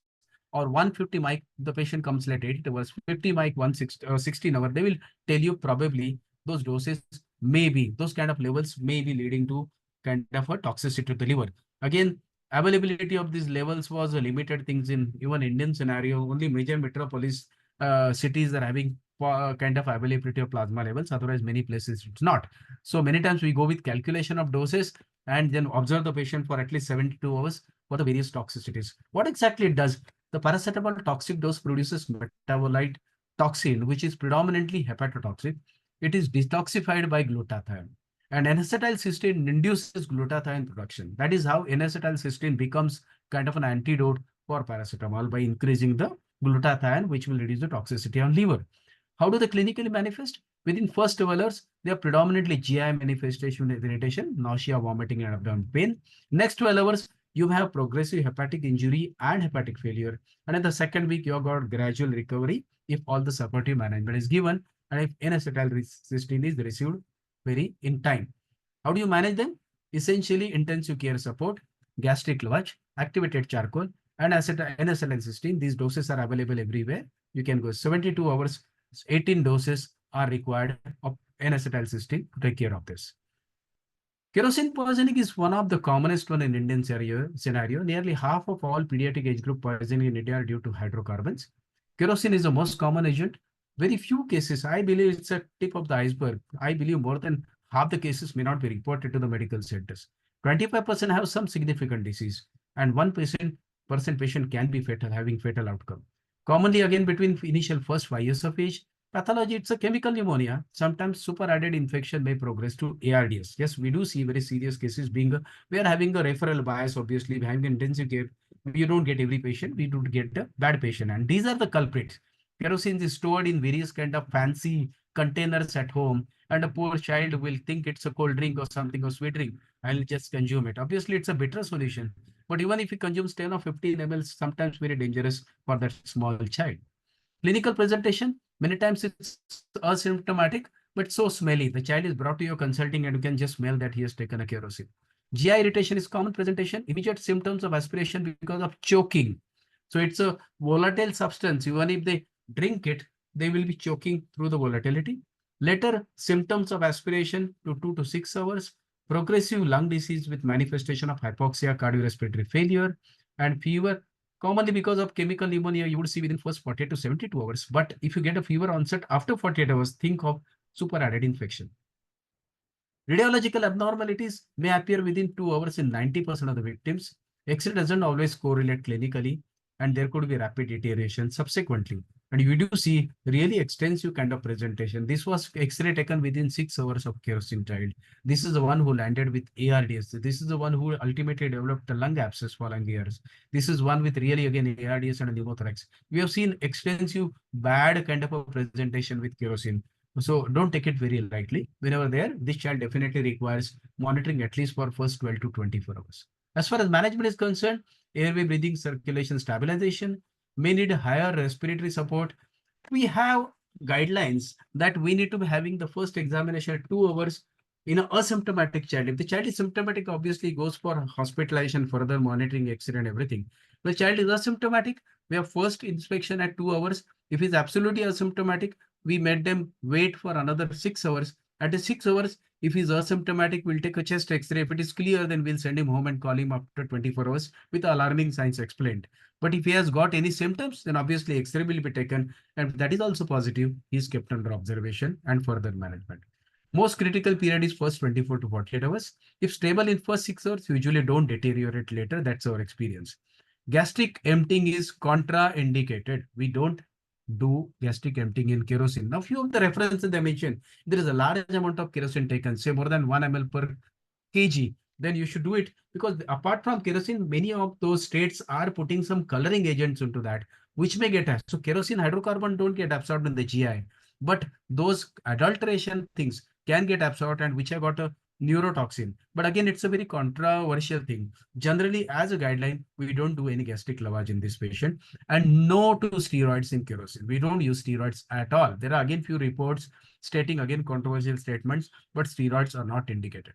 or 150 mic, the patient comes late 8 hours, 50 mic, 16 hours, they will tell you probably those doses maybe, those kind of levels may be leading to kind of a toxicity to the liver. Again, availability of these levels was a limited things in even Indian scenario. Only major metropolis cities are having kind of availability of plasma levels. Otherwise, many places it's not. So many times we go with calculation of doses and then observe the patient for at least 72 hours for the various toxicities. What exactly it does? The paracetamol toxic dose produces metabolite toxin, which is predominantly hepatotoxic. it is detoxified by glutathione. And N-acetylcysteine induces glutathione production. That is how N-acetylcysteine becomes kind of an antidote for paracetamol by increasing the glutathione, which will reduce the toxicity on liver. How do they clinically manifest? Within first 12 hours, they are predominantly GI manifestation with irritation, nausea, vomiting, and abdominal pain. Next 12 hours, you have progressive hepatic injury and hepatic failure. And in the second week, you have got gradual recovery if all the supportive management is given and if N-acetylcysteine is received very in time. How do you manage them? Essentially, intensive care support, gastric lavage, activated charcoal, and N-acetylcysteine. These doses are available everywhere. You can go 72 hours, 18 doses are required of N-acetylcysteine to take care of this. Kerosene poisoning is one of the commonest one in Indian scenario. Nearly half of all pediatric age group poisoning in India are due to hydrocarbons. Kerosene is the most common agent. Very few cases, I believe it's a tip of the iceberg. I believe more than half the cases may not be reported to the medical centers. 25% have some significant disease and 1% patient can be fatal, having fatal outcome. Commonly again between initial first 5 years of age, pathology, it's a chemical pneumonia. Sometimes superadded infection may progress to ARDS. Yes, we do see very serious cases being, we are having a referral bias, obviously, having intensive care. You don't get every patient, we do get the bad patient. And these are the culprits. Kerosene is stored in various kind of fancy containers at home. And a poor child will think it's a cold drink or something or sweet drink. I'll just consume it. Obviously, it's a bitter solution. But even if he consumes 10 or 15 ml, sometimes very dangerous for that small child. Clinical presentation, many times it's asymptomatic, but so smelly. The child is brought to your consulting and you can just smell that he has taken a kerosene. GI irritation is common presentation, immediate symptoms of aspiration because of choking. So it's a volatile substance. Even if they drink it, they will be choking through the volatility. Later, symptoms of aspiration to 2 to 6 hours, progressive lung disease with manifestation of hypoxia, cardiorespiratory failure, and fever. Commonly because of chemical pneumonia, you would see within first 48 to 72 hours. But if you get a fever onset after 48 hours, think of superadded infection. Radiological abnormalities may appear within 2 hours in 90% of the victims. X-ray doesn't always correlate clinically, and there could be rapid deterioration subsequently. And you do see really extensive kind of presentation. This was X-ray taken within 6 hours of kerosene child. This is the one who landed with ARDS. This is the one who ultimately developed the lung abscess following years. This is one with really again ARDS and a pneumothorax. We have seen extensive bad kind of a presentation with kerosene. So don't take it very lightly. Whenever there, this child definitely requires monitoring at least for first 12 to 24 hours. As far as management is concerned, airway breathing circulation stabilization, may need higher respiratory support. We have guidelines that we need to be having the first examination at 2 hours in an asymptomatic child. If the child is symptomatic, obviously goes for hospitalization, further monitoring, X-ray and everything. The child is asymptomatic, we have first inspection at 2 hours. If he's absolutely asymptomatic, we made them wait for another 6 hours. At the 6 hours, if he's asymptomatic, we'll take a chest X-ray. If it is clear, then we'll send him home and call him after 24 hours with the alarming signs explained. But if he has got any symptoms, then obviously X-ray will be taken. And if that is also positive, he's kept under observation and further management. Most critical period is first 24 to 48 hours. If stable in first 6 hours, usually don't deteriorate later. That's our experience. Gastric emptying is contraindicated. We don't do gastric emptying in kerosene. Now, few of the references they mentioned, there is a large amount of kerosene taken, say more than 1 ml per kg, then you should do it, because apart from kerosene, many of those states are putting some coloring agents into that, which may get, so kerosene hydrocarbon don't get absorbed in the GI, but those adulteration things can get absorbed, and which have got a neurotoxin. But again, it's a very controversial thing. Generally, as a guideline, we don't do any gastric lavage in this patient, and no to steroids in kerosene. We don't use steroids at all. There are again few reports stating again controversial statements, but steroids are not indicated.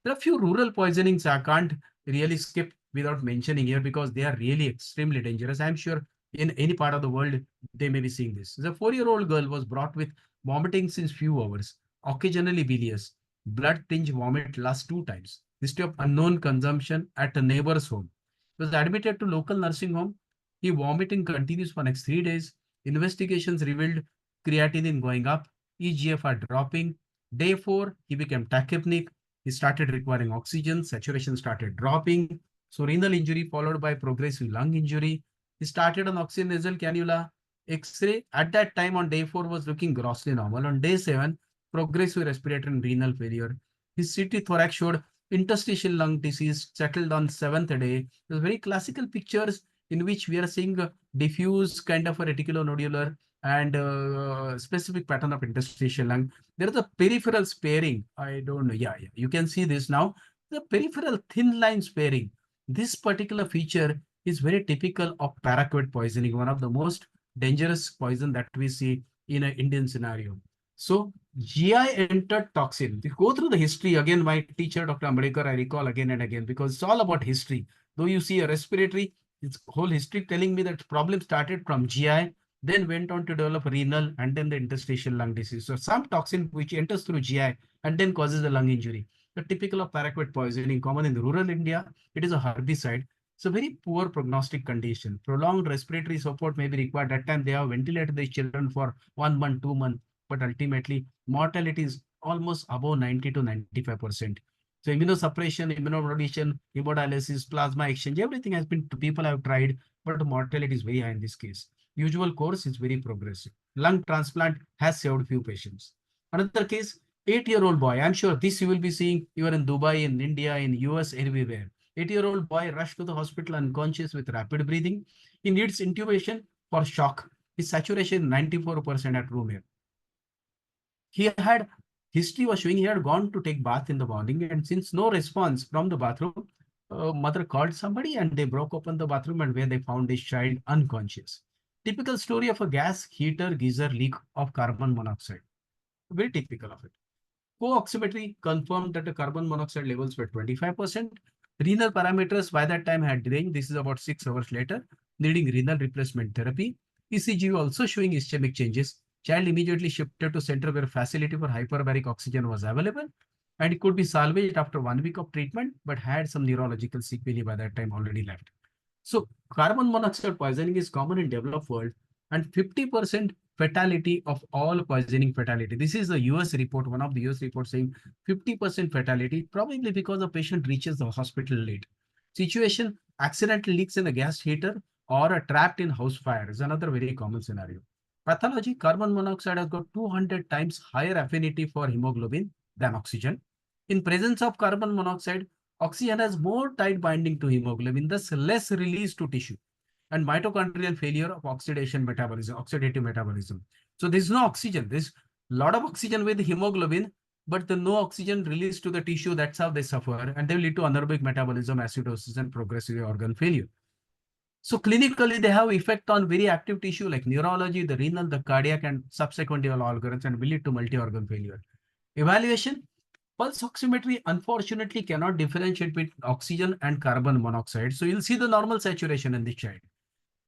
There are a few rural poisonings I can't really skip without mentioning here because they are really extremely dangerous. I'm sure in any part of the world, they may be seeing this. The 4-year-old girl was brought with vomiting since few hours, occasionally bilious. Blood tinge vomit last 2 times. History of unknown consumption at a neighbor's home. He was admitted to local nursing home. He vomiting continues for next 3 days. Investigations revealed creatinine going up, EGFR dropping. Day 4, he became tachypneic. He started requiring oxygen. Saturation started dropping. So renal injury followed by progressive lung injury. He started on oxygen nasal cannula. X-ray at that time on day 4 was looking grossly normal. On day 7, progressive respiratory and renal failure. His CT thorax showed interstitial lung disease, settled on 7th day. There's very classical pictures in which we are seeing a diffuse kind of a reticulonodular and specific pattern of interstitial lung. There is a peripheral sparing. I don't know. Yeah. You can see this now. The peripheral thin line sparing. This particular feature is very typical of paraquat poisoning, one of the most dangerous poison that we see in an Indian scenario. So GI entered toxin. We go through the history again. My teacher, Dr. Ambedkar, I recall again and again because it's all about history. Though you see a respiratory, it's whole history telling me that problem started from GI, then went on to develop renal and then the interstitial lung disease. So some toxin which enters through GI and then causes the lung injury. The typical of paraquat poisoning, common in rural India. It is a herbicide. So very poor prognostic condition. Prolonged respiratory support may be required. At that time, they have ventilated their children for 1 month, 2 months, but ultimately mortality is almost above 90 to 95%. So immunosuppression, immunomodulation, hemodialysis, plasma exchange, everything has been, people have tried, but mortality is very high in this case. Usual course is very progressive. Lung transplant has saved few patients. Another case, 8-year-old boy. I'm sure this you will be seeing. You are in Dubai, in India, in US, everywhere. 8-year-old boy rushed to the hospital unconscious with rapid breathing. He needs intubation for shock. His saturation 94% at room air. He had history was showing he had gone to take bath in the morning, and since no response from the bathroom, mother called somebody and they broke open the bathroom and where they found his child unconscious. Typical story of a gas heater geyser leak of carbon monoxide. Very typical of it. Co-oximetry confirmed that the carbon monoxide levels were 25%. Renal parameters by that time had drained. This is about 6 hours later, needing renal replacement therapy. ECG also showing ischemic changes. Child immediately shifted to center where facility for hyperbaric oxygen was available, and it could be salvaged after 1 week of treatment, but had some neurological sequelae by that time already left. So carbon monoxide poisoning is common in developed world, and 50% fatality of all poisoning fatality. This is a US report, one of the US reports saying 50% fatality, probably because the patient reaches the hospital late. Situation, accidental leaks in a gas heater or a trapped in house fire is another very common scenario. Pathology, carbon monoxide has got 200 times higher affinity for hemoglobin than oxygen. In presence of carbon monoxide, oxygen has more tight binding to hemoglobin, thus less release to tissue, and mitochondrial failure of oxidation metabolism, oxidative metabolism. So there is no oxygen. There's a lot of oxygen with hemoglobin, but the no oxygen released to the tissue. That's how they suffer, and they will lead to anaerobic metabolism, acidosis, and progressive organ failure. So clinically, they have effect on very active tissue like neurology, the renal, the cardiac, and subsequently all organs, and will lead to multi-organ failure. Evaluation. Pulse oximetry, unfortunately, cannot differentiate between oxygen and carbon monoxide. So you'll see the normal saturation in this child.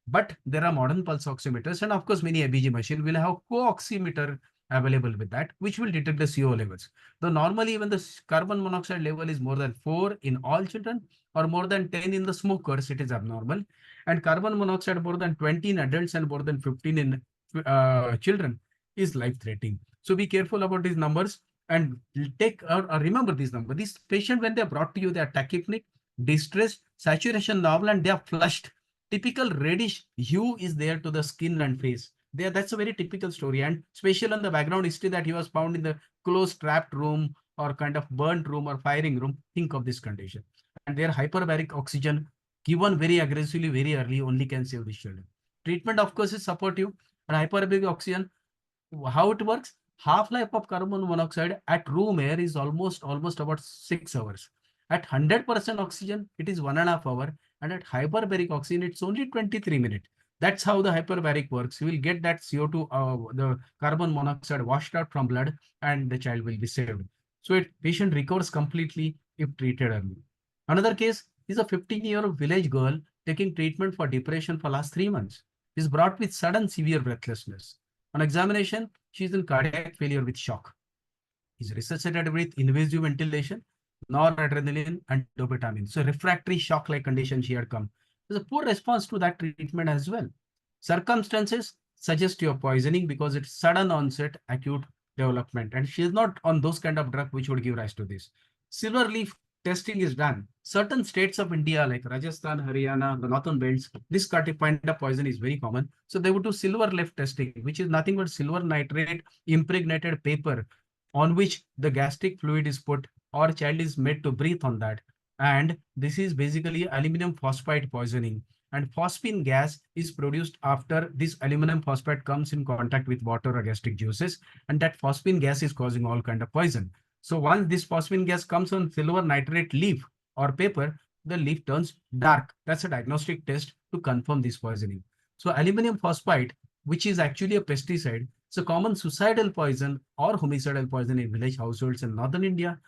But there are modern pulse oximeters, and of course, many ABG machine will have co-oximeter available with that, which will detect the CO levels. Though normally, when the carbon monoxide level is more than 4 in all children or more than 10 in the smokers, it is abnormal. And carbon monoxide more than 20 in adults and more than 15 in children is life-threatening. So be careful about these numbers and take or remember these numbers. These patients, when they are brought to you, they are tachypneic, distressed, saturation normal, and they are flushed. Typical reddish hue is there to the skin and face. That's a very typical story, and especially on the background history that he was found in the closed trapped room or kind of burnt room or firing room. Think of this condition. And their hyperbaric oxygen given very aggressively very early only can save these children. Treatment, of course, is supportive. And hyperbaric oxygen, how it works? Half-life of carbon monoxide at room air is almost about 6 hours. At 100% oxygen, it is 1.5 hours. And at hyperbaric oxygen, it's only 23 minutes. That's how the hyperbaric works. You will get that CO2, the carbon monoxide washed out from blood, and the child will be saved. So patient recovers completely if treated early. Another case is a 15-year-old village girl taking treatment for depression for last 3 months. Is brought with sudden severe breathlessness. On examination, she is in cardiac failure with shock. Is resuscitated with invasive ventilation, noradrenaline, and dopamine. So refractory shock-like condition she had come. There's a poor response to that treatment as well. Circumstances suggest your poisoning because it's sudden onset, acute development, and she is not on those kind of drug which would give rise to this. Silver leaf testing is done. Certain states of India like Rajasthan, Haryana, the northern belts, this kind of poison is very common. So they would do silver leaf testing, which is nothing but silver nitrate impregnated paper on which the gastric fluid is put, or child is made to breathe on that. And this is basically aluminum phosphide poisoning. And phosphine gas is produced after this aluminum phosphide comes in contact with water or gastric juices, and that phosphine gas is causing all kind of poison. So once this phosphine gas comes on silver nitrate leaf or paper, the leaf turns dark. That's a diagnostic test to confirm this poisoning. So aluminum phosphide, which is actually a pesticide, it's a common suicidal poison or homicidal poison in village households in northern India.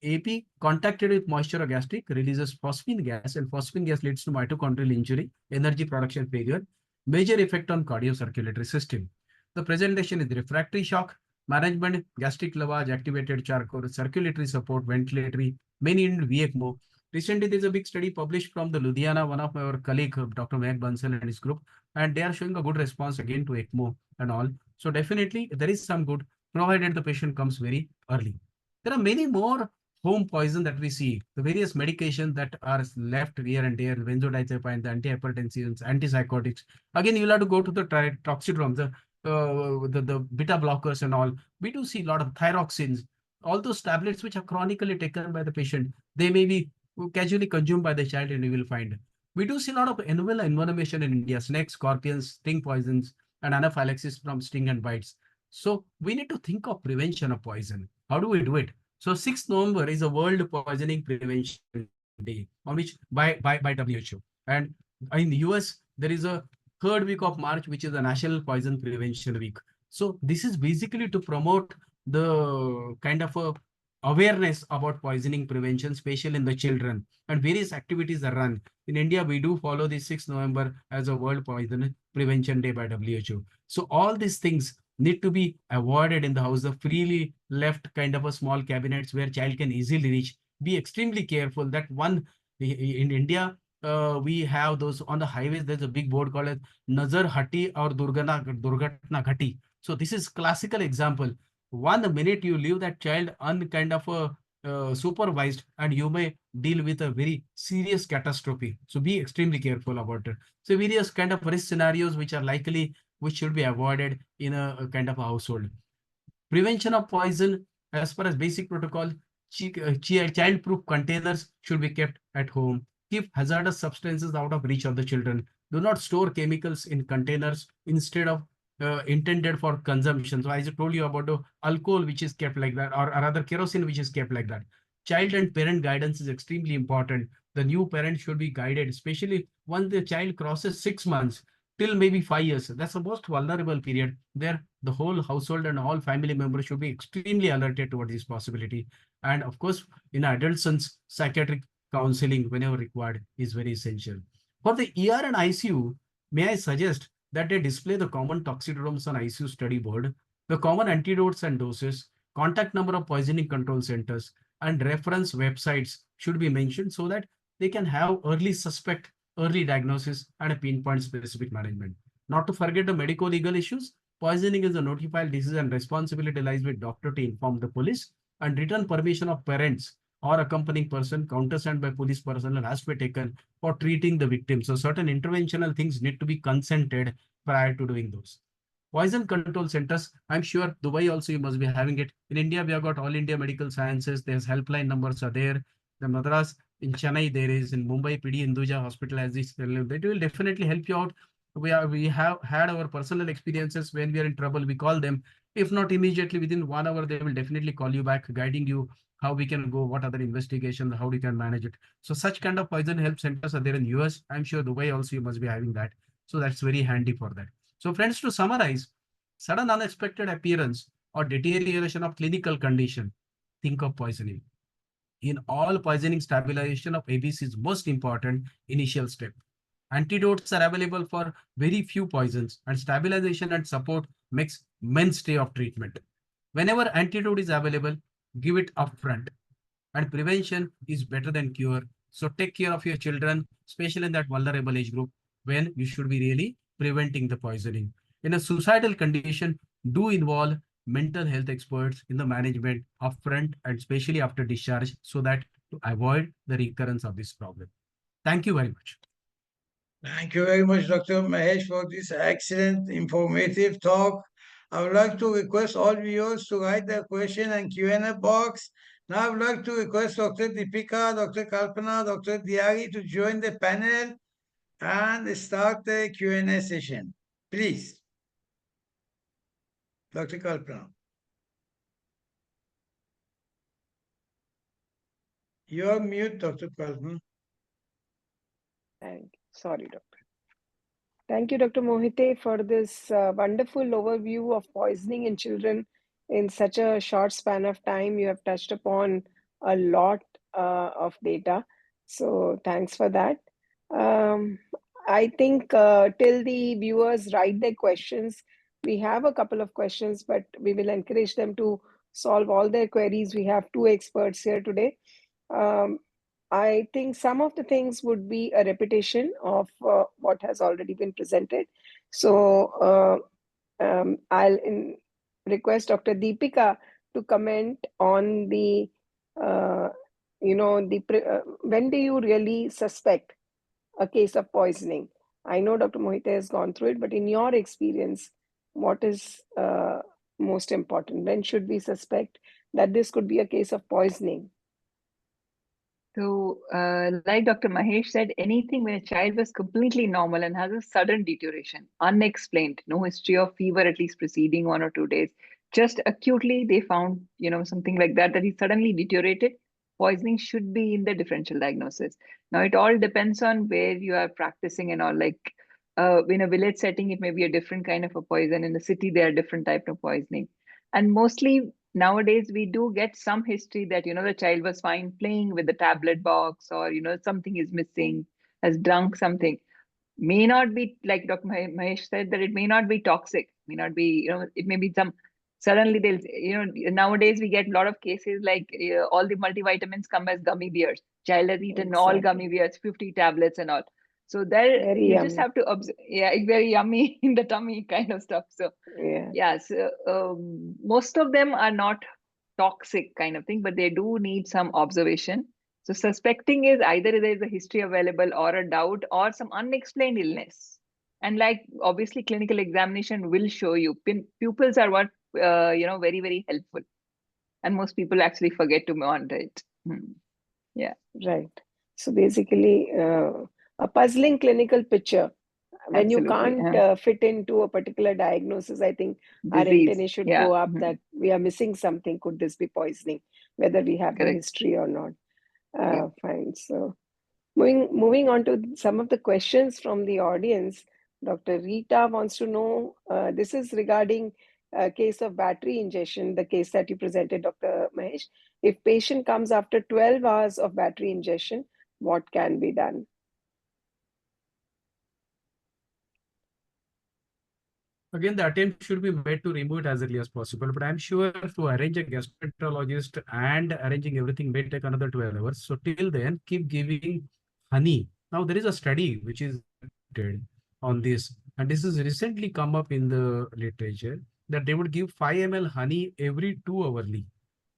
AP contacted with moisture or gastric releases phosphine gas, and phosphine gas leads to mitochondrial injury, energy production failure, major effect on cardiocirculatory system. The presentation is refractory shock, management, gastric lavage, activated charcoal, circulatory support, ventilatory, many in VECMO. Recently, there's a big study published from the Ludhiana, one of our colleague, Dr. Meg Bansal and his group, and they are showing a good response again to ECMO and all. So definitely there is some good, provided the patient comes very early. There are many more home poison that we see, the various medications that are left here and there, benzodiazepine, the antihypertensives, antipsychotics. Again, you'll have to go to the toxidrome, the beta blockers and all. We do see a lot of thyroxines, all those tablets which are chronically taken by the patient. They may be casually consumed by the child, and you will find. We do see a lot of animal envenomation in India, snakes, scorpions, sting poisons, and anaphylaxis from sting and bites. So we need to think of prevention of poison. How do we do it? So 6th November is a World Poisoning Prevention Day, on which by WHO. And in the US, there is a 3rd week of March, which is the National Poison Prevention Week. So this is basically to promote the kind of a awareness about poisoning prevention, especially in the children, and various activities are run. In India, we do follow the 6th November as a World Poison Prevention Day by WHO. So all these things need to be avoided in the house. The freely left kind of a small cabinets where child can easily reach. Be extremely careful that one in India, we have those on the highways. There's a big board called as Nazar Hati or Durgatna Ghati. So this is classical example. 1 minute you leave that child unkind of a supervised, and you may deal with a very serious catastrophe. So be extremely careful about it. So various kind of risk scenarios which are likely, which should be avoided in a kind of a household. Prevention of poison, as far as basic protocol, child-proof containers should be kept at home. Keep hazardous substances out of reach of the children. Do not store chemicals in containers instead of intended for consumption. So I just told you about the alcohol which is kept like that, or rather kerosene which is kept like that. Child and parent guidance is extremely important. The new parent should be guided, especially once the child crosses 6 months till maybe 5 years. That's the most vulnerable period. There, the whole household and all family members should be extremely alerted toward this possibility. And of course, in adolescents, psychiatric counseling, whenever required, is very essential. For the ER and ICU, may I suggest that they display the common toxidromes on ICU study board, the common antidotes and doses, contact number of poisoning control centers, and reference websites should be mentioned so that they can have early suspect, early diagnosis, and a pinpoint specific management. Not to forget the medico-legal issues. Poisoning is a notified disease and responsibility lies with doctor to inform the police, and written permission of parents or accompanying person countersigned by police personnel has to be taken for treating the victim. So certain interventional things need to be consented prior to doing those. Poison control centers, I'm sure Dubai also you must be having it. In India, we have got All India Medical Sciences. There's helpline numbers are there. The Madras in Chennai, there is in Mumbai, PD Hinduja Hospital as this. They will definitely help you out. We have had our personal experiences. When we are in trouble, we call them. If not immediately, within 1 hour, they will definitely call you back, guiding you how we can go, what other investigations, how we can manage it. So such kind of poison help centers are there in US. I'm sure Dubai also you must be having that. So that's very handy for that. So friends, to summarize, sudden unexpected appearance or deterioration of clinical condition, think of poisoning. In all poisoning, stabilization of ABC is most important initial step. Antidotes are available for very few poisons, and stabilization and support makes mainstay of treatment. Whenever antidote is available, give it upfront. And prevention is better than cure. So take care of your children, especially in that vulnerable age group, when you should be really preventing the poisoning. In a suicidal condition, do involve mental health experts in the management upfront and especially after discharge, so that to avoid the recurrence of this problem. Thank you very much. Thank you very much, Dr. Mahesh, for this excellent, informative talk. I would like to request all viewers to write their question and Q&A box. Now I would like to request Dr. Deepika, Dr. Kalpana, Dr. Diari to join the panel and start the Q&A session. Please. Dr. Kalpana. You're mute, Dr. Kalpana. Sorry, Doctor. Thank you, Dr. Mohite, for this wonderful overview of poisoning in children in such a short span of time. You have touched upon a lot of data. So thanks for that. I think till the viewers write their questions, we have a couple of questions, but we will encourage them to solve all their queries. We have two experts here today. I think some of the things would be a repetition of what has already been presented. So I'll request Dr. Deepika to comment on the, when do you really suspect a case of poisoning? I know Dr. Mohite has gone through it, but in your experience, what is most important? When should we suspect that this could be a case of poisoning? So, like Dr. Mahesh said, anything when a child was completely normal and has a sudden deterioration, unexplained, no history of fever at least preceding 1 or 2 days, just acutely they found, something like that he suddenly deteriorated, poisoning should be in the differential diagnosis. Now, it all depends on where you are practicing and all. Like in a village setting, it may be a different kind of a poison. In the city, there are different types of poisoning. And mostly nowadays we do get some history that the child was fine playing with the tablet box, or something is missing, has drunk something. May not be, like Dr. Mahesh said, that it may not be toxic, may not be, it may be some, suddenly they'll, nowadays we get a lot of cases like all the multivitamins come as gummy bears. Child has eaten all gummy bears, 50 tablets and all. So there Very you yummy. just have to observe. Yeah, it's very yummy in the tummy kind of stuff. So so most of them are not toxic kind of thing, but they do need some observation. So suspecting is either there is a history available or a doubt or some unexplained illness. And like obviously clinical examination will show you. Pupils are what, very, very helpful. And most people actually forget to monitor it. Yeah. Right. So basically a puzzling clinical picture. When you can't fit into a particular diagnosis, I think our antennae should go up that we are missing something. Could this be poisoning? Whether we have the history or not. Fine. So moving on to some of the questions from the audience. Dr. Rita wants to know, this is regarding a case of battery ingestion, the case that you presented, Dr. Mahesh. If patient comes after 12 hours of battery ingestion, what can be done? Again, the attempt should be made to remove it as early as possible, but I'm sure to arrange a gastroenterologist and arranging everything may take another 12 hours. So till then, keep giving honey. Now, there is a study which is on this, and this has recently come up in the literature, that they would give 5 ml honey every 2 hourly.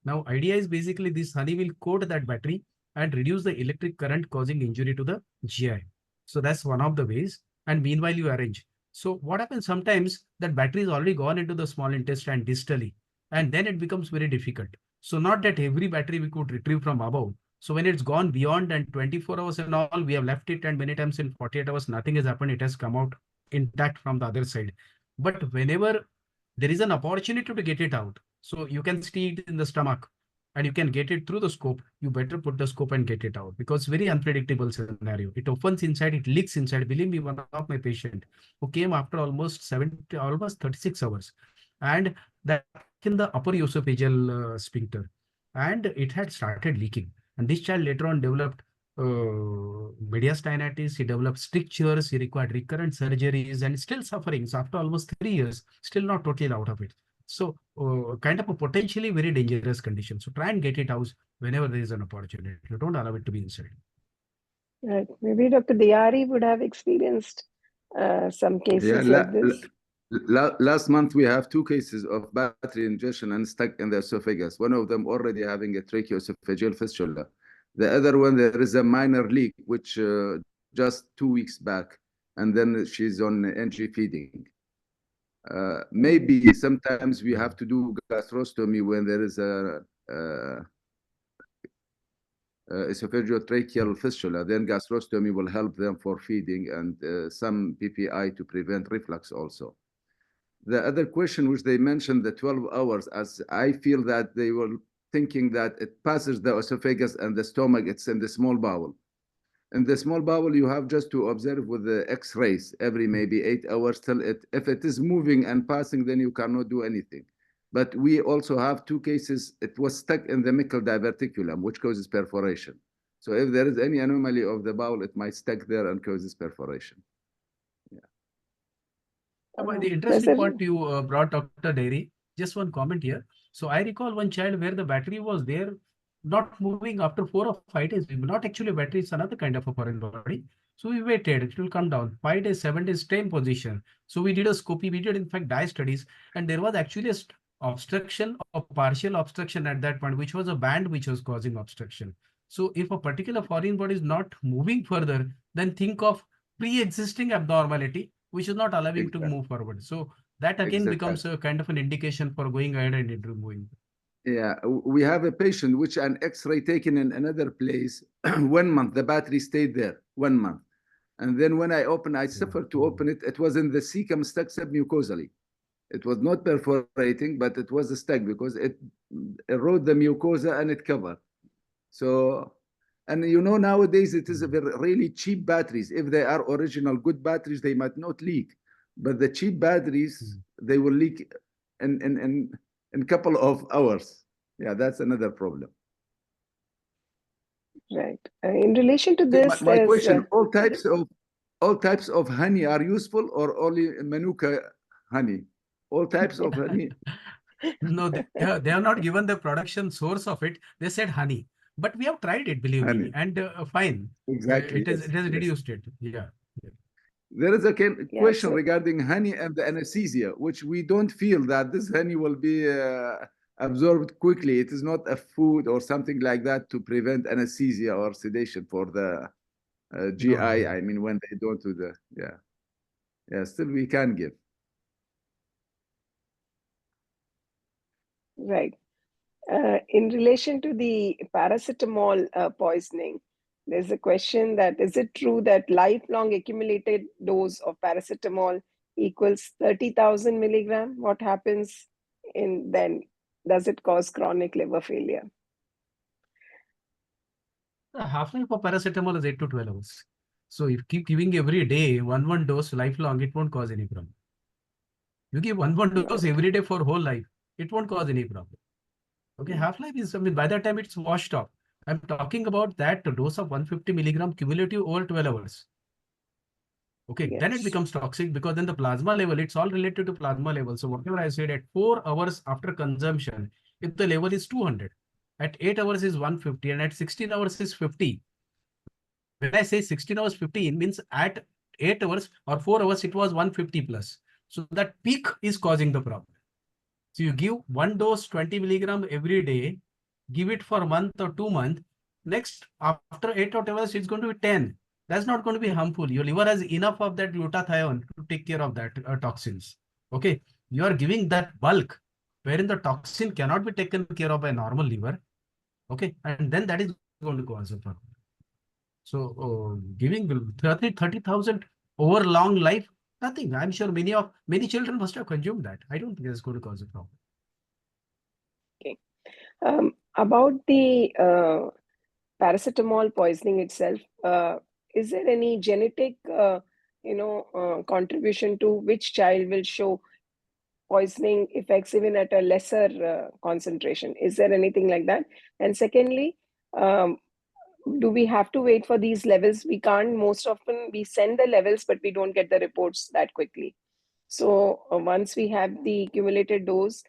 Now, idea is basically this honey will coat that battery and reduce the electric current causing injury to the GI. So that's one of the ways. And meanwhile, you arrange. So what happens sometimes, that battery is already gone into the small intestine distally, and then it becomes very difficult. So not that every battery we could retrieve from above. So when it's gone beyond and 24 hours and all, we have left it, and many times in 48 hours, nothing has happened. It has come out intact from the other side. But whenever there is an opportunity to get it out, so you can see it in the stomach and you can get it through the scope, you better put the scope and get it out, because very unpredictable scenario. It opens inside, it leaks inside. Believe me, one of my patient who came after almost 36 hours, and that in the upper esophageal sphincter, and it had started leaking. And this child later on developed mediastinitis, he developed strictures, he required recurrent surgeries, and still suffering. So after almost 3 years, still not totally out of it. So kind of a potentially very dangerous condition. So try and get it out whenever there is an opportunity. You don't allow it to be inside. Right. Maybe Dr. Diari would have experienced some cases like this. Last month, we have 2 cases of battery ingestion and stuck in the esophagus. One of them already having a tracheoesophageal fistula. The other one, there is a minor leak, which just 2 weeks back, and then she's on NG feeding. Maybe sometimes we have to do gastrostomy when there is a esophageal fistula, then gastrostomy will help them for feeding and some PPI to prevent reflux also. The other question which they mentioned, the 12 hours, as I feel that they were thinking that it passes the esophagus and the stomach, it's in the small bowel. In the small bowel, you have just to observe with the X-rays every maybe 8 hours till it, if it is moving and passing, then you cannot do anything. But we also have 2 cases, it was stuck in the mical diverticulum, which causes perforation. So if there is any anomaly of the bowel, it might stuck there and causes perforation. The interesting point you brought, Dr. Dairy, just one comment here. So I recall one child where the battery was there, not moving after 4 or 5 days. Not actually battery, it's another kind of a foreign body. So we waited, it will come down. 5 days, 7 days, same position. So we did a scopy, we did in fact dye studies, and there was actually a obstruction or partial obstruction at that point, which was a band which was causing obstruction. So if a particular foreign body is not moving further, then think of pre-existing abnormality, which is not allowing to move forward. So that again becomes a kind of an indication for going ahead and removing. Yeah, we have a patient which an X-ray taken in another place, 1 month, the battery stayed there 1 month. And then when I opened, I suffered to open it, it was in the cecum stuck submucosally. It was not perforating, but it was stuck because it eroded the mucosa and it covered. So, and you know, nowadays it is a very really cheap batteries. If they are original good batteries, they might not leak. But the cheap batteries, they will leak in a couple of hours. Yeah, that's another problem. Right. In relation to this, my question: all types of honey are useful, or only Manuka honey? All types of honey. No, they are not given the production source of it. They said honey, but we have tried it, believe me, and fine. Exactly. It has reduced it. Yeah. There is a question regarding honey and the anesthesia, which we don't feel that this honey will be absorbed quickly. It is not a food or something like that to prevent anesthesia or sedation for the GI. No. I mean, when they don't do the, yeah, still we can give. Right. In relation to the paracetamol poisoning, there's a question that is it true that lifelong accumulated dose of paracetamol equals 30,000 milligram? What happens then? Does it cause chronic liver failure? The half-life of paracetamol is 8 to 12 hours. So if you keep giving every day one dose lifelong, it won't cause any problem. You give one dose every day for whole life, it won't cause any problem. Okay, half-life is, I mean, by that time it's washed off. I'm talking about that dose of 150 milligram cumulative over 12 hours. Okay, then it becomes toxic because then the plasma level, it's all related to plasma level. So whatever I said, at 4 hours after consumption, if the level is 200, at 8 hours is 150, and at 16 hours is 50. When I say 16 hours 50, means at 8 hours or 4 hours, it was 150 plus. So that peak is causing the problem. So you give one dose 20 milligram every day, give it for a month or 2 months. Next, after 8 or 10 hours, it's going to be 10. That's not going to be harmful. Your liver has enough of that glutathione to take care of that toxins. Okay, you are giving that bulk wherein the toxin cannot be taken care of by normal liver. Okay, and then that is going to cause a problem. So giving 30,000 over long life, nothing. I'm sure many children must have consumed that. I don't think it's going to cause a problem. Okay. About the paracetamol poisoning itself, is there any genetic, contribution to which child will show poisoning effects even at a lesser concentration? Is there anything like that? And secondly, do we have to wait for these levels? We can't. Most often we send the levels, but we don't get the reports that quickly. So once we have the accumulated dose,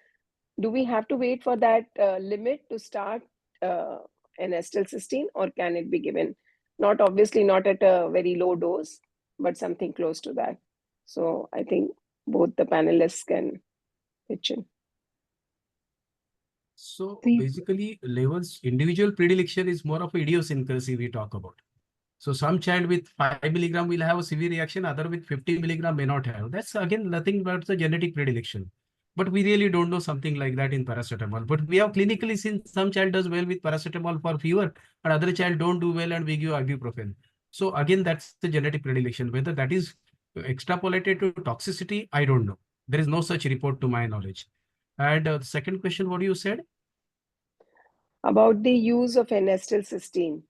do we have to wait for that limit to start an acetylcysteine, or can it be given? Not obviously not at a very low dose, but something close to that. So I think both the panelists can pitch in. So basically, levels individual predilection is more of idiosyncrasy we talk about. So some child with 5 milligram will have a severe reaction, other with 50 milligram may not have. That's again nothing but the genetic predilection. But we really don't know something like that in paracetamol. But we have clinically seen some child does well with paracetamol for fever, and other child don't do well, and we give ibuprofen. So again, that's the genetic predilection. Whether that is extrapolated to toxicity, I don't know. There is no such report to my knowledge. And the second question, what you said? About the use of N-acetylcysteine.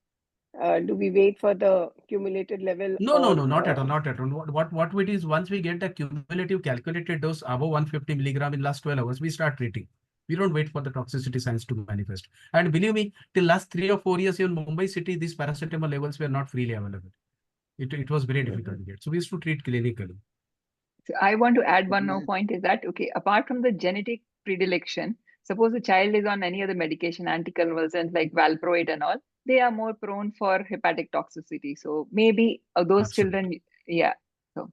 Do we wait for the cumulated level? No, or, not at all, not at all. What it is, once we get the cumulative calculated dose above 150 milligram in last 12 hours, we start treating. We don't wait for the toxicity signs to manifest. And believe me, till last 3 or 4 years in Mumbai city, these paracetamol levels were not freely available. It was very difficult to get. So we used to treat clinically. So I want to add one more point is that, okay, apart from the genetic predilection, suppose the child is on any other medication, anticonvulsants like valproate and all, they are more prone for hepatic toxicity. So maybe those Absolutely. children, yeah. So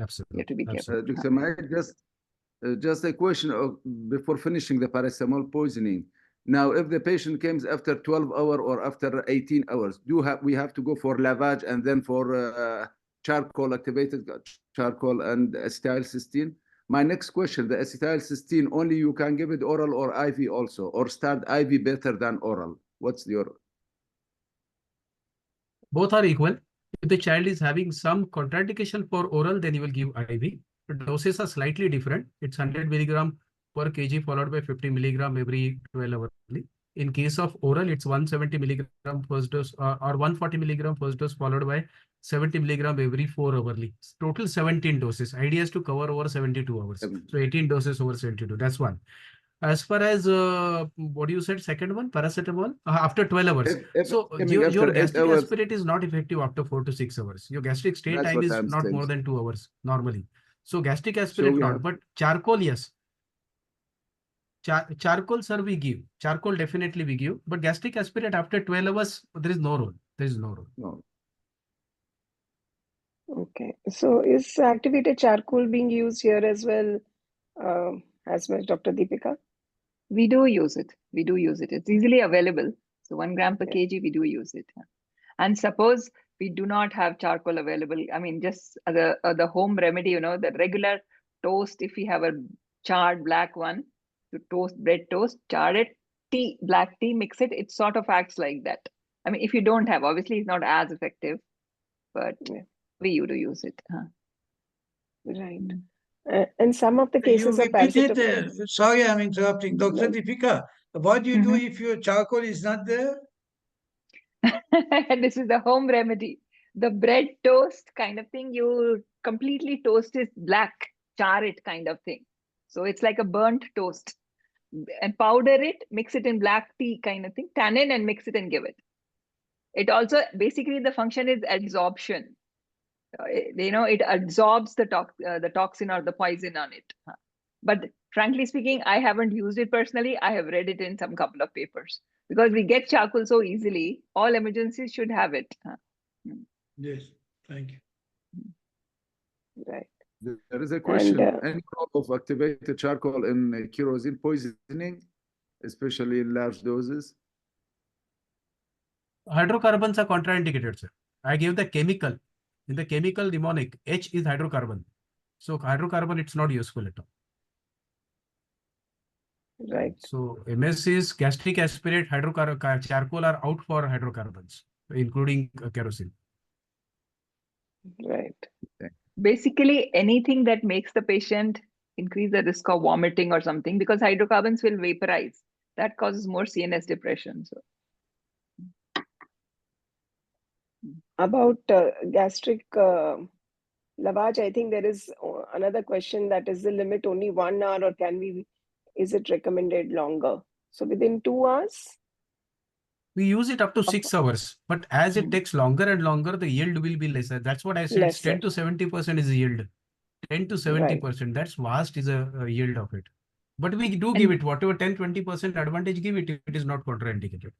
Absolutely. you have to be careful. Dr. Mahir, just a question before finishing the paracetamol poisoning. Now, if the patient comes after 12 hours or after 18 hours, we have to go for lavage and then for charcoal, activated charcoal and acetylcysteine? My next question, the acetylcysteine, only you can give it oral or IV also, or start IV better than oral? What's your... Both are equal. If the child is having some contraindication for oral, then you will give IV. The doses are slightly different. It's 100 milligram per kg followed by 50 milligram every 12 hours. In case of oral, it's 170 milligram first dose or 140 milligram first dose followed by 70 milligram every 4 hourly. Total 17 doses. Idea is to cover over 72 hours. So 18 doses over 72. That's one. As far as what you said, second one, paracetamol, after 12 hours. So your gastric aspirate is not effective after 4 to 6 hours. Your gastric stay time is not more than 2 hours normally. So gastric aspirate not, but charcoal, yes. Charcoal, sir, we give. Charcoal definitely we give, but gastric aspirate after 12 hours, there is no role. There is no role. No. Okay. So is activated charcoal being used here as well, as much, Dr. Deepika? We do use it. We do use it. It's easily available. So 1 gram per kg, we do use it. And suppose we do not have charcoal available. I mean, just the home remedy, you know, the regular toast, if we have a charred black one, to toast, bread toast, char it, tea, black tea, mix it, it sort of acts like that. I mean, if you don't have, obviously it's not as effective, but we do use it. Right. And some of the cases of paracetamol. Sorry, I'm interrupting. Dr. Deepika, what do you do if your charcoal is not there? This is the home remedy. The bread toast kind of thing, you completely toast it black, char it kind of thing. So it's like a burnt toast. And powder it, mix it in black tea kind of thing, tannin and mix it and give it. It also, basically the function is absorption. You know, it absorbs the toxin or the poison on it. But frankly speaking, I haven't used it personally. I have read it in some couple of papers. Because we get charcoal so easily, all emergencies should have it. Yes, thank you. Right. There is a question. Any role of activated charcoal in kerosene poisoning, especially in large doses? Hydrocarbons are contraindicated, sir. I gave the chemical. In the chemical mnemonic, H is hydrocarbon. So hydrocarbon, it's not useful at all. Right. So MS is gastric aspirate, charcoal are out for hydrocarbons, including kerosene. Right. Basically, anything that makes the patient increase the risk of vomiting or something, because hydrocarbons will vaporize. That causes more CNS depression. So. About gastric lavage, I think there is another question, that is the limit only 1 hour, or is it recommended longer? So within 2 hours? We use it up to 6 hours, but as it takes longer and longer, the yield will be lesser. That's what I said. Lesser. 10 to 70% is the yield. 10 to 70%. That's vast is a yield of it. But we do give it whatever 10-20% advantage, give it if it is not contraindicated.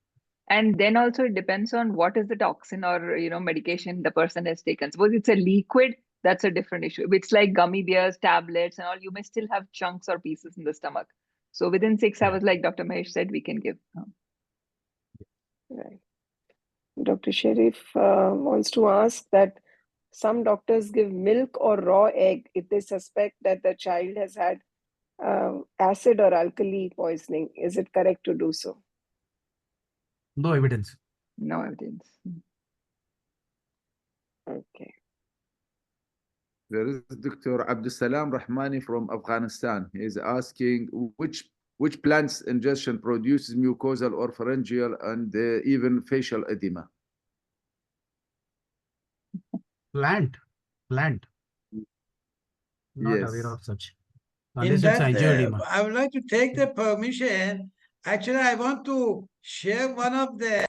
And then also it depends on what is the toxin or medication the person has taken. Suppose it's a liquid, that's a different issue. If it's like gummy bears, tablets and all, you may still have chunks or pieces in the stomach. So within 6 hours, like Dr. Mahesh said, we can give. Right. Dr. Sharif wants to ask that some doctors give milk or raw egg if they suspect that the child has had acid or alkali poisoning. Is it correct to do so? No evidence. No evidence. Okay. There is Dr. Abdusalam Rahmani from Afghanistan. He is asking which plant's ingestion produces mucosal or pharyngeal and even facial edema. Plant. Not Yes. aware of such. In Unless it's that, angioedema. I would like to take the permission. Actually, I want to share one of the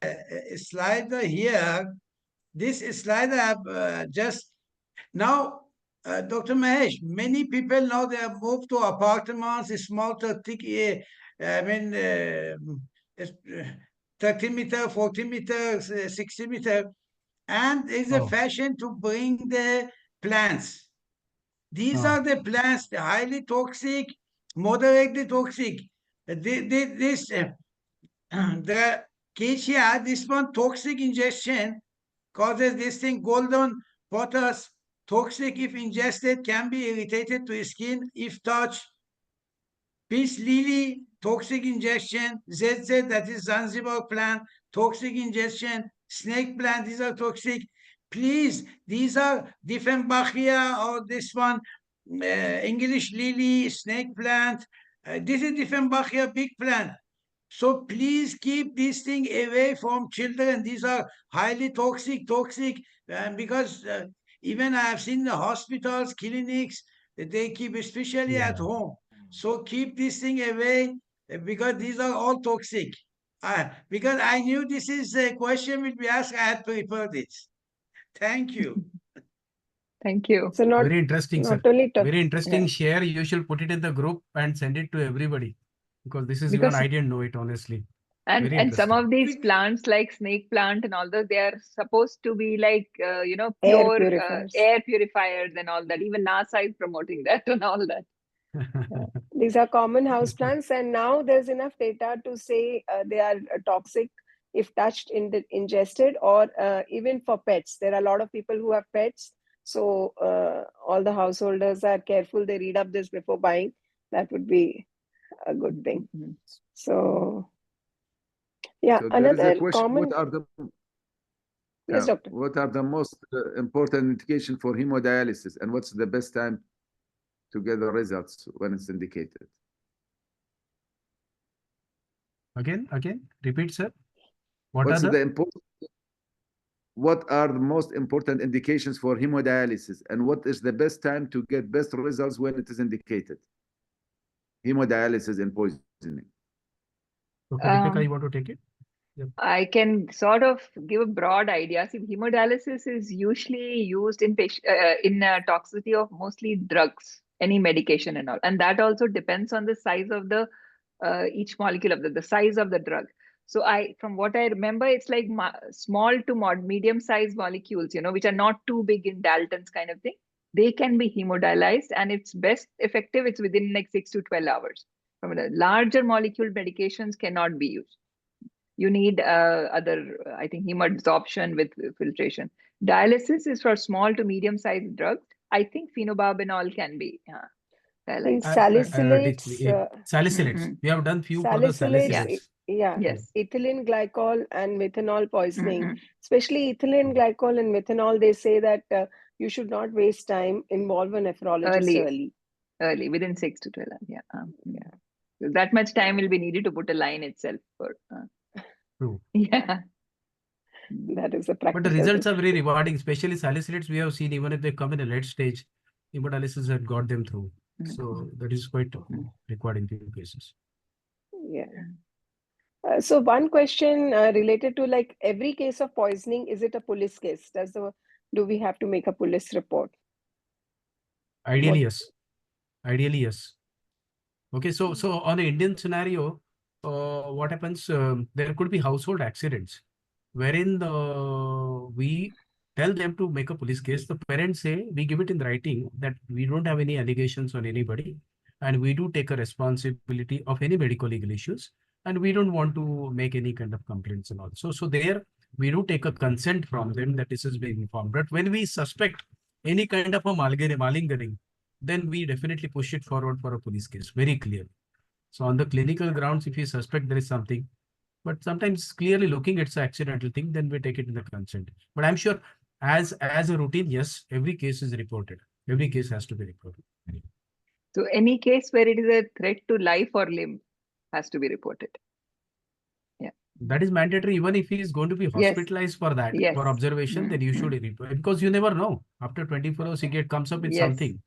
slides here. This slide I have just now, Dr. Mahesh, many people now they have moved to apartments, small 30, I mean, 30 meter, 40 meters, 60 meter, and there's a Oh. fashion to bring the plants. These Ah. are the plants, the highly toxic, moderately toxic. The Acacia, this one toxic ingestion causes this thing, golden potas, toxic if ingested, can be irritated to skin if touched. Peace lily, toxic ingestion. ZZ, that is Zanzibar plant, toxic ingestion. Snake plant, these are toxic. Please, these are Dieffenbachia or this one, English lily, snake plant. This is Dieffenbachia, big plant. So please keep this thing away from children. These are highly toxic, because even I have seen the hospitals, clinics, they keep, especially at Yeah. home. So keep this thing away because these are all toxic. Because I knew this is a question will be asked, I had prepared it. Thank you. Thank you. So Very interesting, sir. only Very interesting. Yeah. Share. You should put it in the group and send it to everybody. Because this is Because- even I didn't know it, honestly. And Very some of interesting. these plants like snake plant and all those, they are supposed to be like Air pure purifiers. air purifiers and all that. Even NASA is promoting that and all that. These are common houseplants, and now there's enough data to say they are toxic if touched, ingested, or even for pets. There are a lot of people who have pets, so all the householders are careful. They read up this before buying. That would be a good thing. Mhm. So, yeah, So there is a another question, common. Yes, doctor. what are the most important indication for hemodialysis and what's the best time to get the results when it's indicated? Again, repeat, sir. What are the most important indications for hemodialysis and what is the best time to get best results when it is indicated? Hemodialysis and poisoning. Okay, Deepika, you want to take it? Yep. I can sort of give a broad idea. See, hemodialysis is usually used in toxicity of mostly drugs, any medication and all. And that also depends on the size of the each molecule of the size of the drug. So from what I remember, it's like small to medium sized molecules, which are not too big in Dalton's kind of thing. They can be hemodialyzed and it's best effective. It's within like 6 to 12 hours. From the larger molecule medications cannot be used. You need I think, hemoadsorption with filtration. Dialysis is for small to medium sized drugs. I think phenobarbital can be In dialyzed. salicylates, Salicylates. We have done few for the salicylates. Yes. Ethylene glycol and methanol poisoning, Mhm. especially ethylene glycol and methanol, they say that you should not waste time, involve a nephrologist early, within 6 to 12 hours. Yeah. So that much time will be needed to put a line itself for. True. Yeah. That is a practical. But the results are very rewarding, especially salicylates. We have seen even if they come in a late stage, hemodialysis had got them through. So that is quite required in few cases. Yeah. So one question related to like every case of poisoning, is it a police case? Do we have to make a police report? Ideally, yes. Ideally, yes. Okay, so on an Indian scenario, what happens? There could be household accidents wherein we tell them to make a police case. The parents say, we give it in writing that we don't have any allegations on anybody and we do take a responsibility of any medical legal issues and we don't want to make any kind of complaints and all. So there we do take a consent from them that this is being informed. But when we suspect any kind of a malingering, then we definitely push it forward for a police case, very clearly. So on the clinical grounds, if we suspect there is something, but sometimes clearly looking it's an accidental thing, then we take it in the consent. But I'm sure as a routine, yes, every case is reported. Every case has to be reported. So any case where it is a threat to life or limb has to be reported. Yeah. That is mandatory. Even if he is going to be Yes. hospitalized for that, Yes. for observation, then you should Mhm. report, because you never know. After 24 hours, he comes up with Yes. something.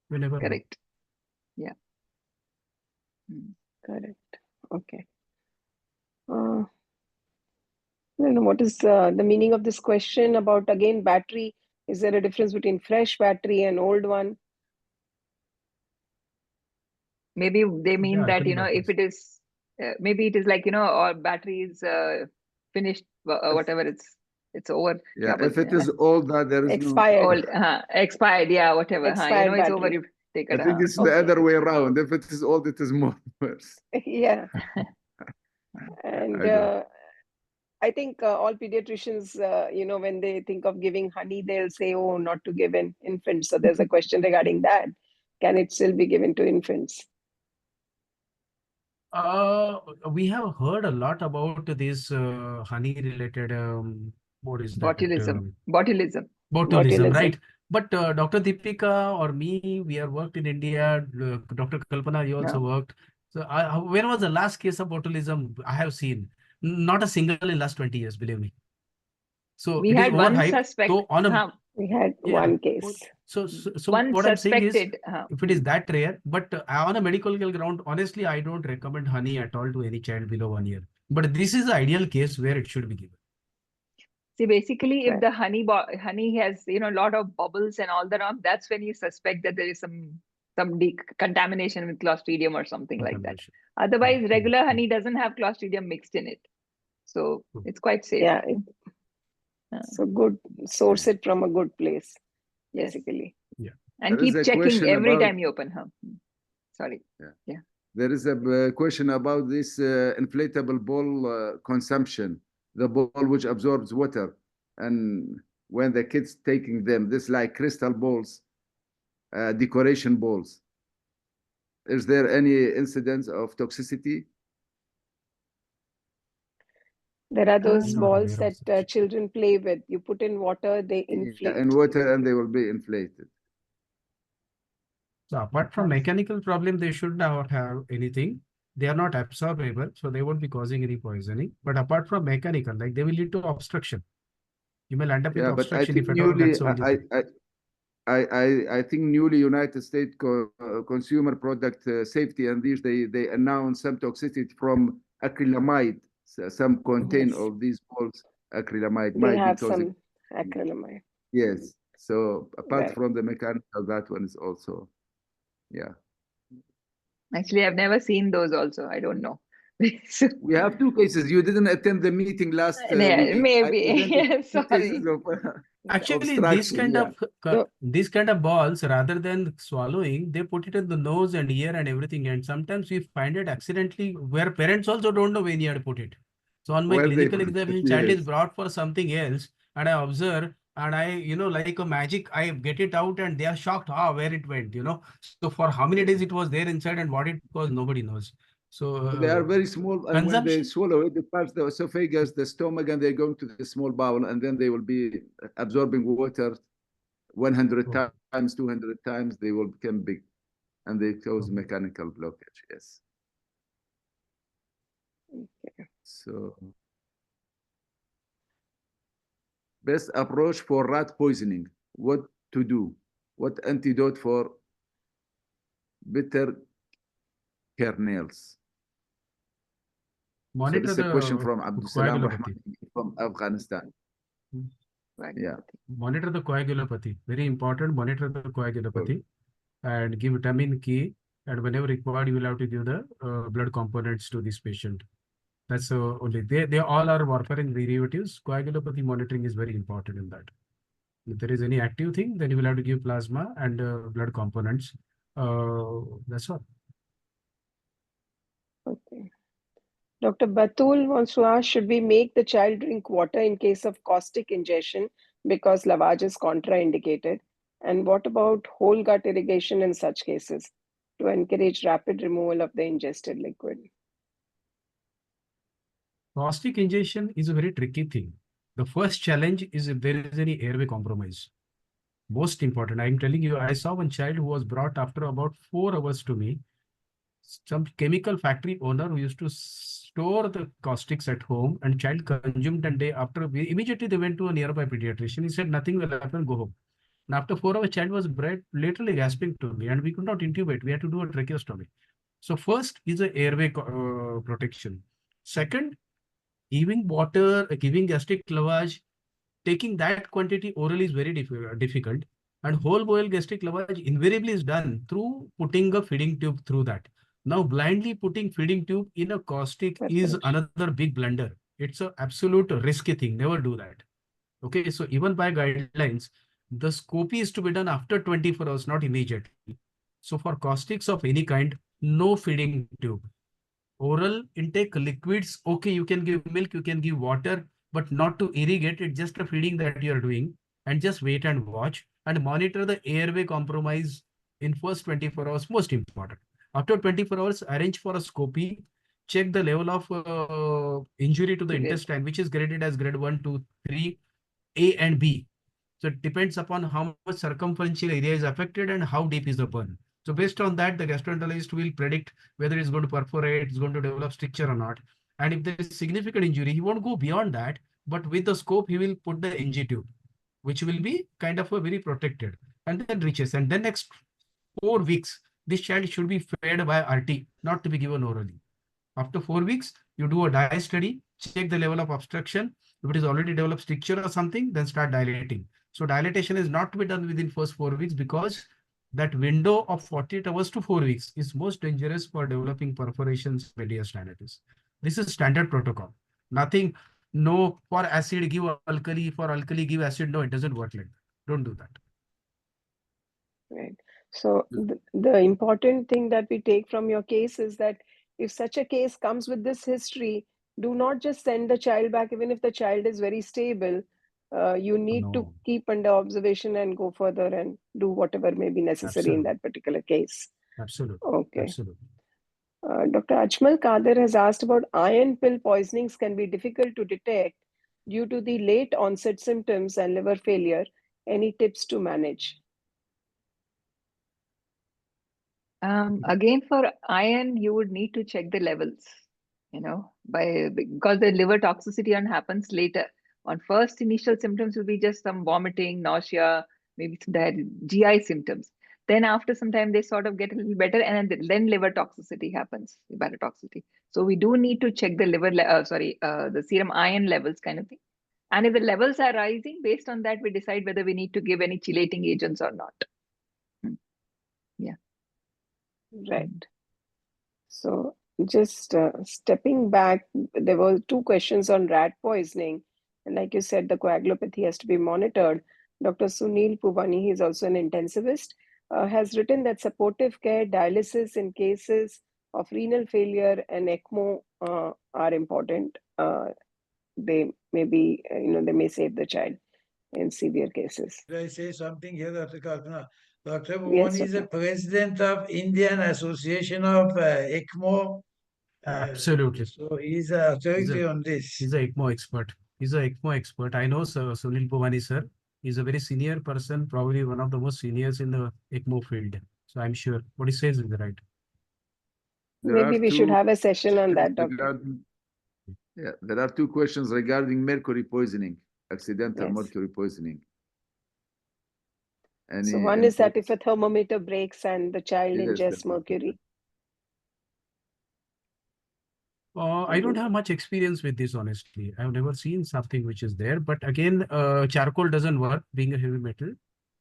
You never know. Correct. Yeah. Correct. Okay. I don't know what is the meaning of this question about, again, battery. Is there a difference between fresh battery and old one? Maybe they mean Yeah, I that, couldn't if notice. it is, maybe it is like, our battery is finished, whatever it's over. Yeah, Kya if bolte it hain? is old, that there is Expired. Old, expired, yeah, whatever. Expired It's over, battery. you take I it. think it's the Okay. other way around. If it is old, it is more worse. Yeah. I And don't. I think all pediatricians, when they think of giving honey, they'll say, oh, not to give in infants. So there's a question regarding that. Can it still be given to infants? We have heard a lot about this honey-related, what is that? Botulism. Botulism, Botulism. right? But Dr. Deepika or me, we have worked in India. Dr. Kalpana, you also No. worked. So when was the last case of botulism I have seen? Not a single in last 20 years, believe me. So We it is had one overhyped. suspect. So on a We had yeah. one case. So One what I'm saying is, suspected. if it is that rare, but on a medical ground, honestly, I don't recommend honey at all to any child below 1 year. But this is the ideal case where it should be given. See, basically, if Right. the honey has, a lot of bubbles and all that, that's when you suspect that there is some contamination with Clostridium or something like that. Contamination. Otherwise, regular honey doesn't have Clostridium mixed in it. So it's quite safe. Yeah. So good. Source it from a good place, Yes. basically. Yeah. And There is keep a checking question every about- time you open her. Sorry. Yeah. There is a question about this inflatable ball consumption, the ball which absorbs water, and when the kids taking them, this like crystal balls, decoration balls. Is there any incidence of toxicity? There are those I'm not balls aware of that such. children play with. You put in water, they inflate. In water, and they will be inflated. So apart from mechanical problem, they should not have anything. They are not absorbable, so they won't be causing any poisoning. But apart from mechanical, like they will lead to obstruction. You may end up with Yeah, but I obstruction think if at all newly, that's the only thing. I think newly United States Consumer Product Safety and these they announced some toxicity from acrylamide. Some contain Yes. of these balls acrylamide They might be have causing. some acrylamide. Yes. So apart Right. from the mechanical, that one is also, yeah. Actually, I've never seen those also. I don't know. So, We have two cases. You didn't attend the meeting last yeah, week. I maybe. presented two Sorry. cases of Actually, obstruction. Yeah. these kind of balls, rather than swallowing, they put it in the nose and ear and everything. And sometimes we find it accidentally where parents also don't know when you had to put it. So on my Where they clinical put it, examination, child is yes. brought for something else, and I observe, and I, like a magic, I get it out, and they are shocked, where it went, So for how many days it was there inside and what it was, nobody knows. So They are very small, and when they consumption. swallow it, it passes the esophagus, the stomach, and they go to the small bowel, and then they will be absorbing water 100 Okay. times, 200 times. They will become big, and they cause Okay. mechanical blockage. Yes. Okay. So, best approach for rat poisoning. What to do? What antidote for bitter kernels? So Monitor this is a question the from Abdul Salam coagulopathy. Rahman from Afghanistan. Yeah. Monitor the coagulopathy. Very important. Monitor the coagulopathy and give vitamin K. And whenever required, you will have to give the blood components to this patient. That's only. They all are warfarin derivatives. Coagulopathy monitoring is very important in that. If there is any active thing, then you will have to give plasma and blood components. That's all. Okay. Dr. Batul wants to ask, should we make the child drink water in case of caustic ingestion because lavage is contraindicated? And what about whole gut irrigation in such cases to encourage rapid removal of the ingested liquid? Caustic ingestion is a very tricky thing. The first challenge is if there is any airway compromise. Most important, I'm telling you, I saw one child who was brought after about 4 hours to me. Some chemical factory owner who used to store the caustics at home, and child consumed, and immediately they went to a nearby pediatrician. He said nothing will happen, go home. And after 4 hours, child was literally gasping to me, and we could not intubate. We had to do a tracheostomy. So first is the airway protection. Second, giving water, giving gastric lavage, taking that quantity orally is very difficult. And whole boil gastric lavage invariably is done through putting a feeding tube through that. Now, blindly putting feeding tube in a caustic is another big blunder. It's an absolute risky thing. Never do that. Okay, so even by guidelines, the scopy is to be done after 24 hours, not immediately. So for caustics of any kind, no feeding tube. Oral intake liquids, okay, you can give milk, you can give water, but not to irrigate it, just a feeding that you are doing, and just wait and watch and monitor the airway compromise in first 24 hours, most important. After 24 hours, arrange for a scopy, check the level of injury to the intestine, which is graded as grade 1, 2, 3, A and B. So it depends upon how much circumferential area is affected and how deep is the burn. So based on that, the gastroenterologist will predict whether it's going to perforate, it's going to develop stricture or not. And if there is significant injury, he won't go beyond that, but with the scope, he will put the NG tube, which will be kind of a very protected, and then reaches. And then next 4 weeks, this child should be fed by RT, not to be given orally. After 4 weeks, you do a dye study, check the level of obstruction. If it is already developed stricture or something, then start dilating. So dilatation is not to be done within first 4 weeks, because that window of 48 hours to 4 weeks is most dangerous for developing perforations, mediastinitis. This is standard protocol. Nothing, no, for acid give alkali, for alkali give acid. No, it doesn't work like that. Don't do that. Right. So the important thing that we take from your case is that if such a case comes with this history, do not just send the child back, even if the child is very stable. You need to keep under observation and go further and do whatever may be necessary in that particular case. Absolutely. Okay. Absolutely. Dr. Ajmal Kadir has asked about iron pill poisonings can be difficult to detect due to the late onset symptoms and liver failure. Any tips to manage? Again, for iron, you would need to check the levels, because the liver toxicity happens later. On first initial symptoms will be just some vomiting, nausea, maybe some GI symptoms. Then after some time, they sort of get a little better, and then liver toxicity happens, hepatotoxicity. So we do need to check the the serum iron levels kind of thing. And if the levels are rising, based on that, we decide whether we need to give any chelating agents or not. Yeah. Right. So just stepping back, there were 2 questions on rat poisoning. And like you said, the coagulopathy has to be monitored. Dr. Sunil Puvani, he's also an intensivist, has written that supportive care, dialysis in cases of renal failure and ECMO are important. They may be, they may save the child in severe cases. Should I say something here, Dr. Kalpana? Dr. Yes, Bhuvan is the okay. president of Indian Association of ECMO. Absolutely. So he's an authority on this. He's a ECMO expert. I know Sir Sunil Puvani, sir. He's a very senior person, probably one of the most seniors in the ECMO field. So I'm sure what he says is right. Maybe we should have a session on that, Doctor. Yeah, there are 2 questions regarding mercury poisoning, accidental Yes. mercury poisoning. So one is that if a thermometer breaks and the child Yes, ingests mercury. I don't have much experience with this, honestly. I've never seen something which is there. But again, charcoal doesn't work, being a heavy metal.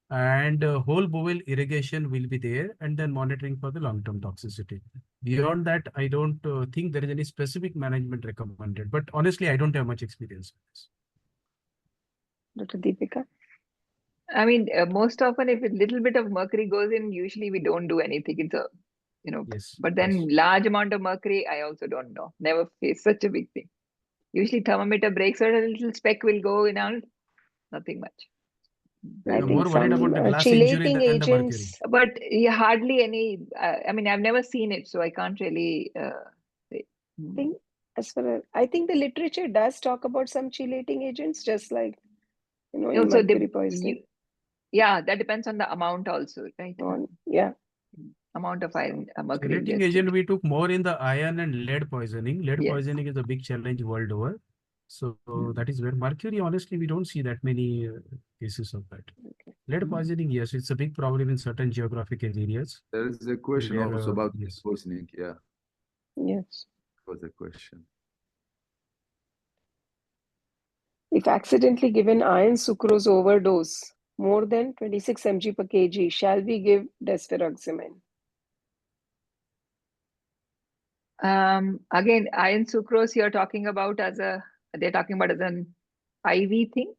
And whole bowel irrigation will be there, and then monitoring for the long-term toxicity. Beyond that, I don't think there is any specific management recommended. But honestly, I don't have much experience with this. Dr. Deepika? I mean, most often if a little bit of mercury goes in, usually we don't do anything. Yes. But then large amount of mercury, I also don't know. Never faced such a big thing. Usually thermometer breaks or a little speck will go in and nothing much. I You're think more worried some about the glass injury chelating than the mercury. agents. But hardly any, I mean, I've never seen it, so I can't really say. I think the literature does talk about some chelating agents, just like in Also, mercury poisoning. yeah, that depends on the amount also, right? Yeah. Amount of iron, mercury Chelating ingested. agent we took more in the iron and lead poisoning. Lead Yes. poisoning is a big challenge world over. So that is where mercury, honestly, we don't see that many cases of that. Lead poisoning, yes, it's a big problem in certain geographical areas. There is a question Where, also about yes. poisoning. Yeah, Yes. was a question. If accidentally given iron sucrose overdose more than 26 mg per kg, shall we give desferoxamine? Again, iron sucrose you're talking about they're talking about as an IV thing?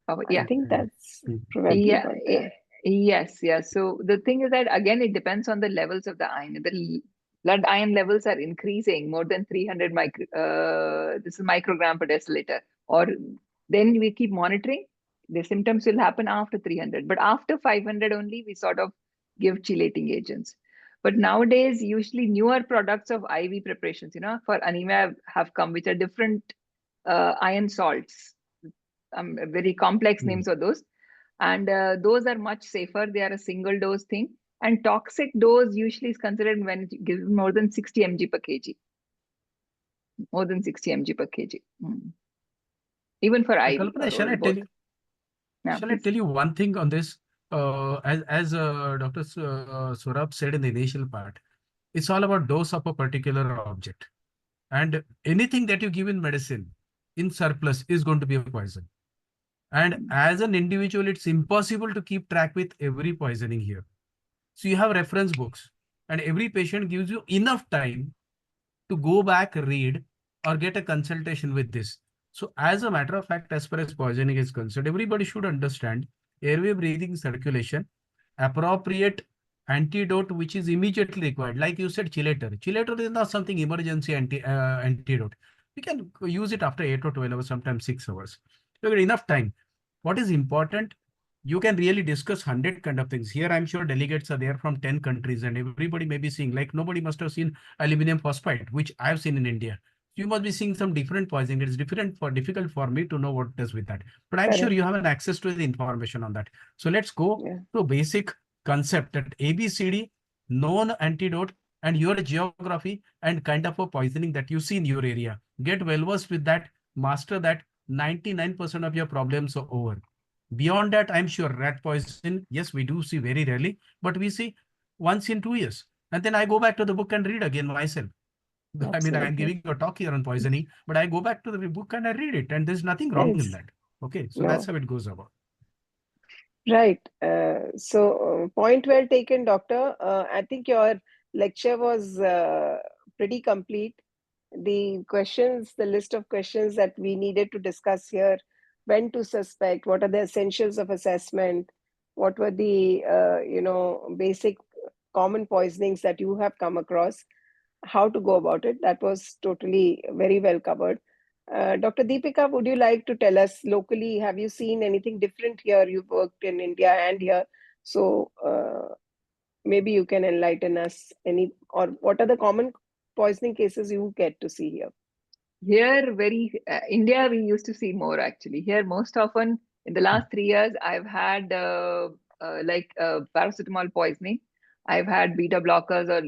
I think that's probably Yeah, about that. yes. So the thing is that, again, it depends on the levels of the iron. The blood iron levels are increasing more than 300 this is microgram per deciliter. Or then we keep monitoring. The symptoms will happen after 300. But after 500 only, we sort of give chelating agents. But nowadays, usually newer products of IV preparations, for anemia have come, which are different iron salts. Very complex names of those. And those are much safer. They are a single dose thing. And toxic dose usually is considered when it gives more than 60 mg per kg. More than 60 mg per kg. Even for IV. Kalpana, shall I tell you? Shall I tell you one thing on this? As Dr. Saurabh said in the initial part, it's all about dose of a particular object. And anything that you give in medicine in surplus is going to be a poison. And as an individual, it's impossible to keep track with every poisoning here. So you have reference books and every patient gives you enough time to go back, read, or get a consultation with this. So as a matter of fact, as far as poisoning is concerned, everybody should understand airway, breathing, circulation, appropriate antidote which is immediately required. Like you said, chelator. Chelator is not something emergency antidote. We can use it after 8 or 12 hours, sometimes 6 hours. You get enough time. What is important, you can really discuss 100 kind of things. Here, I'm sure delegates are there from 10 countries and everybody may be seeing, like nobody must have seen aluminum phosphide, which I've seen in India. You must be seeing some different poisoning. It's difficult for me to know what does with that. But I'm sure you have an access to the information on that. So let's go to basic concept that ABCD, known antidote, and your geography and kind of a poisoning that you see in your area. Get well versed with that, master that, 99% of your problems are over. Beyond that, I'm sure rat poison, yes, we do see very rarely, but we see once in 2 years. And then I go back to the book and read again myself. Absolutely. I mean, I'm giving a talk here on poisoning, but I go back to the book and I read it, and there's nothing wrong in that. Okay, so that's how it goes about. Right. So point well taken, doctor. I think your lecture was pretty complete. The list of questions that we needed to discuss here, when to suspect, what are the essentials of assessment, what were the basic common poisonings that you have come across, how to go about it. That was totally very well covered. Dr. Deepika, would you like to tell us locally, have you seen anything different here? You've worked in India and here. So maybe you can enlighten us or what are the common poisoning cases you get to see here? Here, India, we used to see more actually. Here, most often in the last 3 years, I've had paracetamol poisoning. I've had beta blockers or,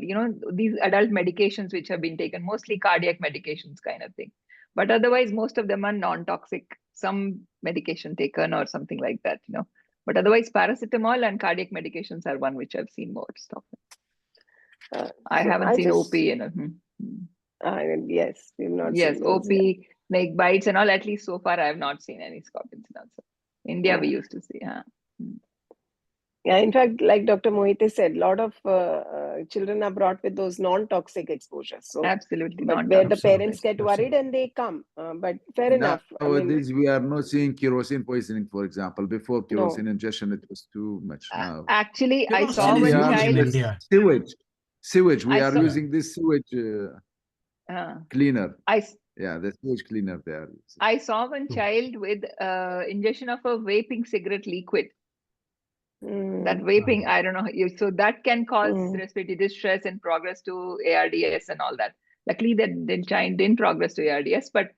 these adult medications which have been taken, mostly cardiac medications kind of thing. But otherwise, most of them are non-toxic, some medication taken or something like that, But otherwise, paracetamol and cardiac medications are one which I've seen most often. I haven't seen OP, yes, we've not yes, seen those, OP, snake bites and all. At least so far, I have not seen any scorpions in also. India, we used to see. Yeah, in fact, like Dr. Mohite said, a lot of children are brought with those non-toxic exposures. So, absolutely, but where the parents get worried and they come. But fair enough. Nowadays, we are not seeing kerosene poisoning, for example. Before kerosene ingestion, it was too much. Now, actually, I saw one child in India. Sewage. Sewage. We I are saw- using this sewage cleaner. I Yeah, the sewage cleaner there. I saw one child with ingestion of a vaping cigarette liquid. That vaping, I don't know. So that can cause respiratory distress and progress to ARDS and all that. Luckily, that child didn't progress to ARDS, but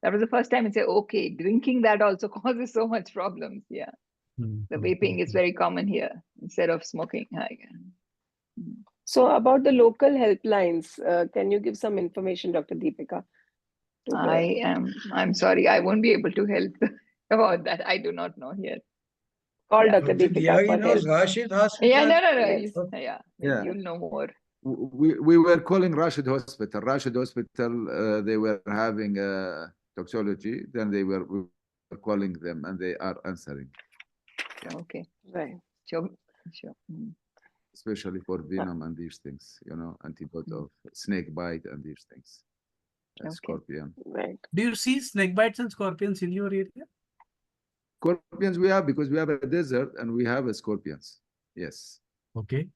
that was the first time I said, okay, drinking that also causes so much problems. Yeah, the vaping is very common here instead of smoking. So about the local helplines, can you give some information, Dr. Deepika? I'm sorry, I won't be able to help about that. I do not know here. Call Yeah. Dr. Dr. Deepika Diari for knows help. Rashid Hospital. Yeah, no. Yes. Yeah, Yeah. you'll know more. We were calling Rashid Hospital. Rashid Hospital, they were having toxicology. Then we were calling them, and they are answering. Okay. Right. Sure. Especially for venom and these things, antibiotic of snake bite and these things. Okay. Scorpion. Right. Do you see snake bites and scorpions in your area? Scorpions we have because we have a desert and we have scorpions. Yes. Okay.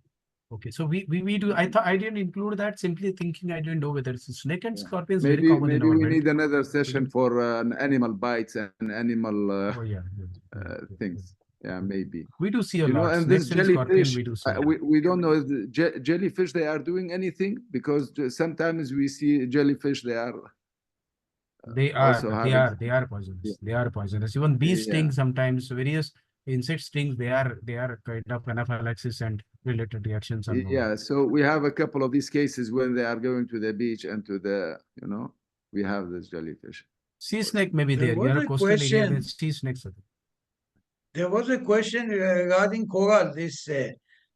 Okay. So we do. I thought I didn't include that, simply thinking I didn't know whether it's a snake and scorpions very common in Maybe our we belt. need another session for an animal bites and animal Oh, yeah. things. Yeah, maybe. We do see a lot. And this Snakes and scorpion, jellyfish, we do see. we don't know if the jellyfish, they are doing anything, because sometimes we see jellyfish, they are They also are having poisonous. Yeah. They are poisonous. Even bees Yeah. sting sometimes. Various insect stings, they are kind of anaphylaxis and related reactions. And Yeah, so we have a couple of these cases when they are going to the beach and to the, we have this jellyfish. Sea snake may be There there. You was are a a coastal area question. with sea snakes. There was a question regarding coral. This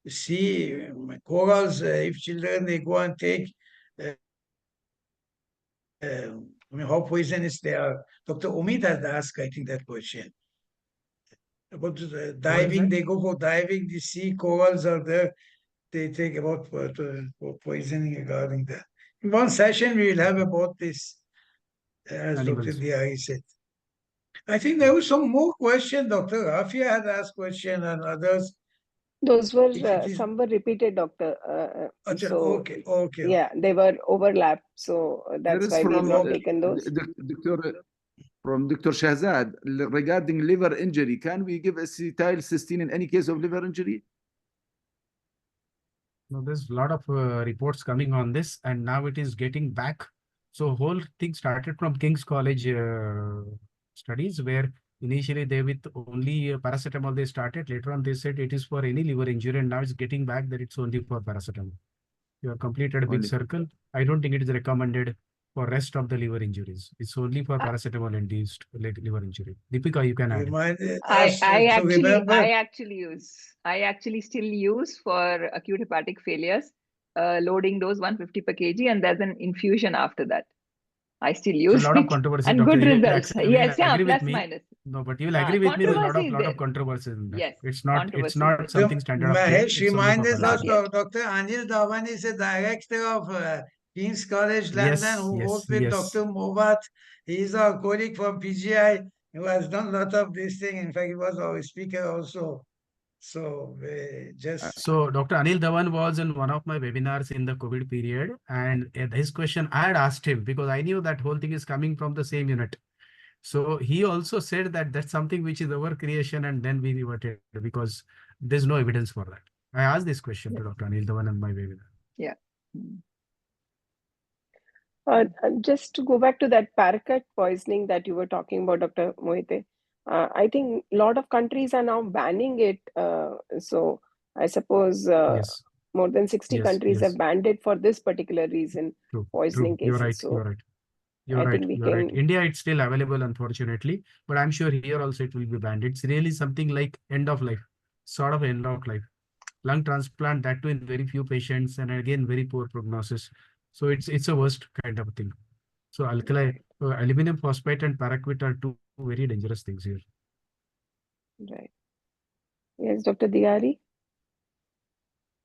sea corals. If children they go and take, how poisonous they are. Dr. Omid has asked, I think, that question. About diving, they go for diving. The sea corals are there. They take about for poisoning regarding that. In one session, we will have about this, as Animals. Dr. Diari said. I think there was some more question. Dr. Rafia had asked question and others. Those were If it is- some were repeated, doctor. Acha, So okay. yeah, they were overlapped. So There that's is why we have from not taken those. Dr. Shahzad regarding liver injury. Can we give acetylcysteine in any case of liver injury? No, there's a lot of reports coming on this, and now it is getting back. So whole thing started from King's College studies, where initially they with only paracetamol they started. Later on they said it is for any liver injury, and now it's getting back that it's only for paracetamol. You have completed a big Only for circle. I don't think it is recommended for rest of the liver injuries. It's only for paracetamol induced liver injury. Deepika, you can add. I actually still use for acute hepatic failures, loading dose 150 per kg, and there's an infusion after that. I still use So a lot of it, controversy, and Doctor. good You will results. Yes, yeah, agree plus with me. minus. No, but you will agree with me. There's a lot Controversy is of there. controversies in that. Yes, It's not controversy is there. something standard of care. Mahesh It's only for reminded us, Not yet. Dr. Anil Dhawan is a director of King's College London, who worked with Dr. Movat. He is our colleague from PGI, who has done a lot of this thing. In fact, he was our speaker also. So So Dr. Anil Dhawan was in one of my webinars in the COVID period, and his question I had asked him because I knew that whole thing is coming from the same unit. So he also said that that's something which is our creation, and then we reverted because there's no evidence for that. I asked this question to Dr. Anil Dhawan in my webinar. Yeah. Just to go back to that paraquat poisoning that you were talking about, Dr. Mohite, I think a lot of countries are now banning it. So I suppose Yes. more than 60 countries have banned it for this particular reason, poisoning cases. You're right. So you're right. You're I right. think we You're right. can. India, it's still available, unfortunately, but I'm sure here also it will be banned. It's really something like end of life, sort of end of life. Lung transplant, that too in very few patients, and again very poor prognosis. So it's a worst kind of thing. So alkali, aluminum phosphate and paraquat are two very dangerous things here. Right. Yes, Dr. Diari?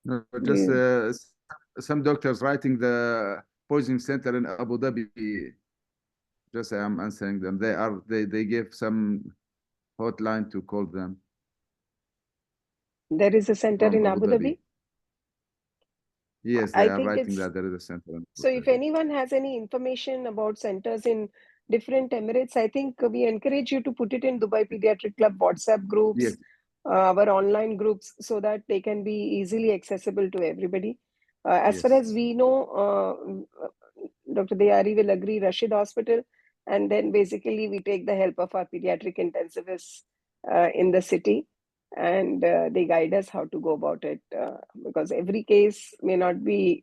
No, just some doctors writing the poisoning center in Abu Dhabi. Just I'm answering them. They give some hotline to call them. There is a center in Abu Dhabi? Yes, I they are think writing it's that there is a center. in so. If Bukhari. anyone has any information about centers in different emirates, I think we encourage you to put it in Dubai Pediatric Club WhatsApp groups, Yes, our online groups, so that they can be easily accessible to everybody. As far yes. as we know, Dr. Dayari will agree, Rashid Hospital, and then basically we take the help of our pediatric intensivists in the city, and they guide us how to go about it, because every case may not be,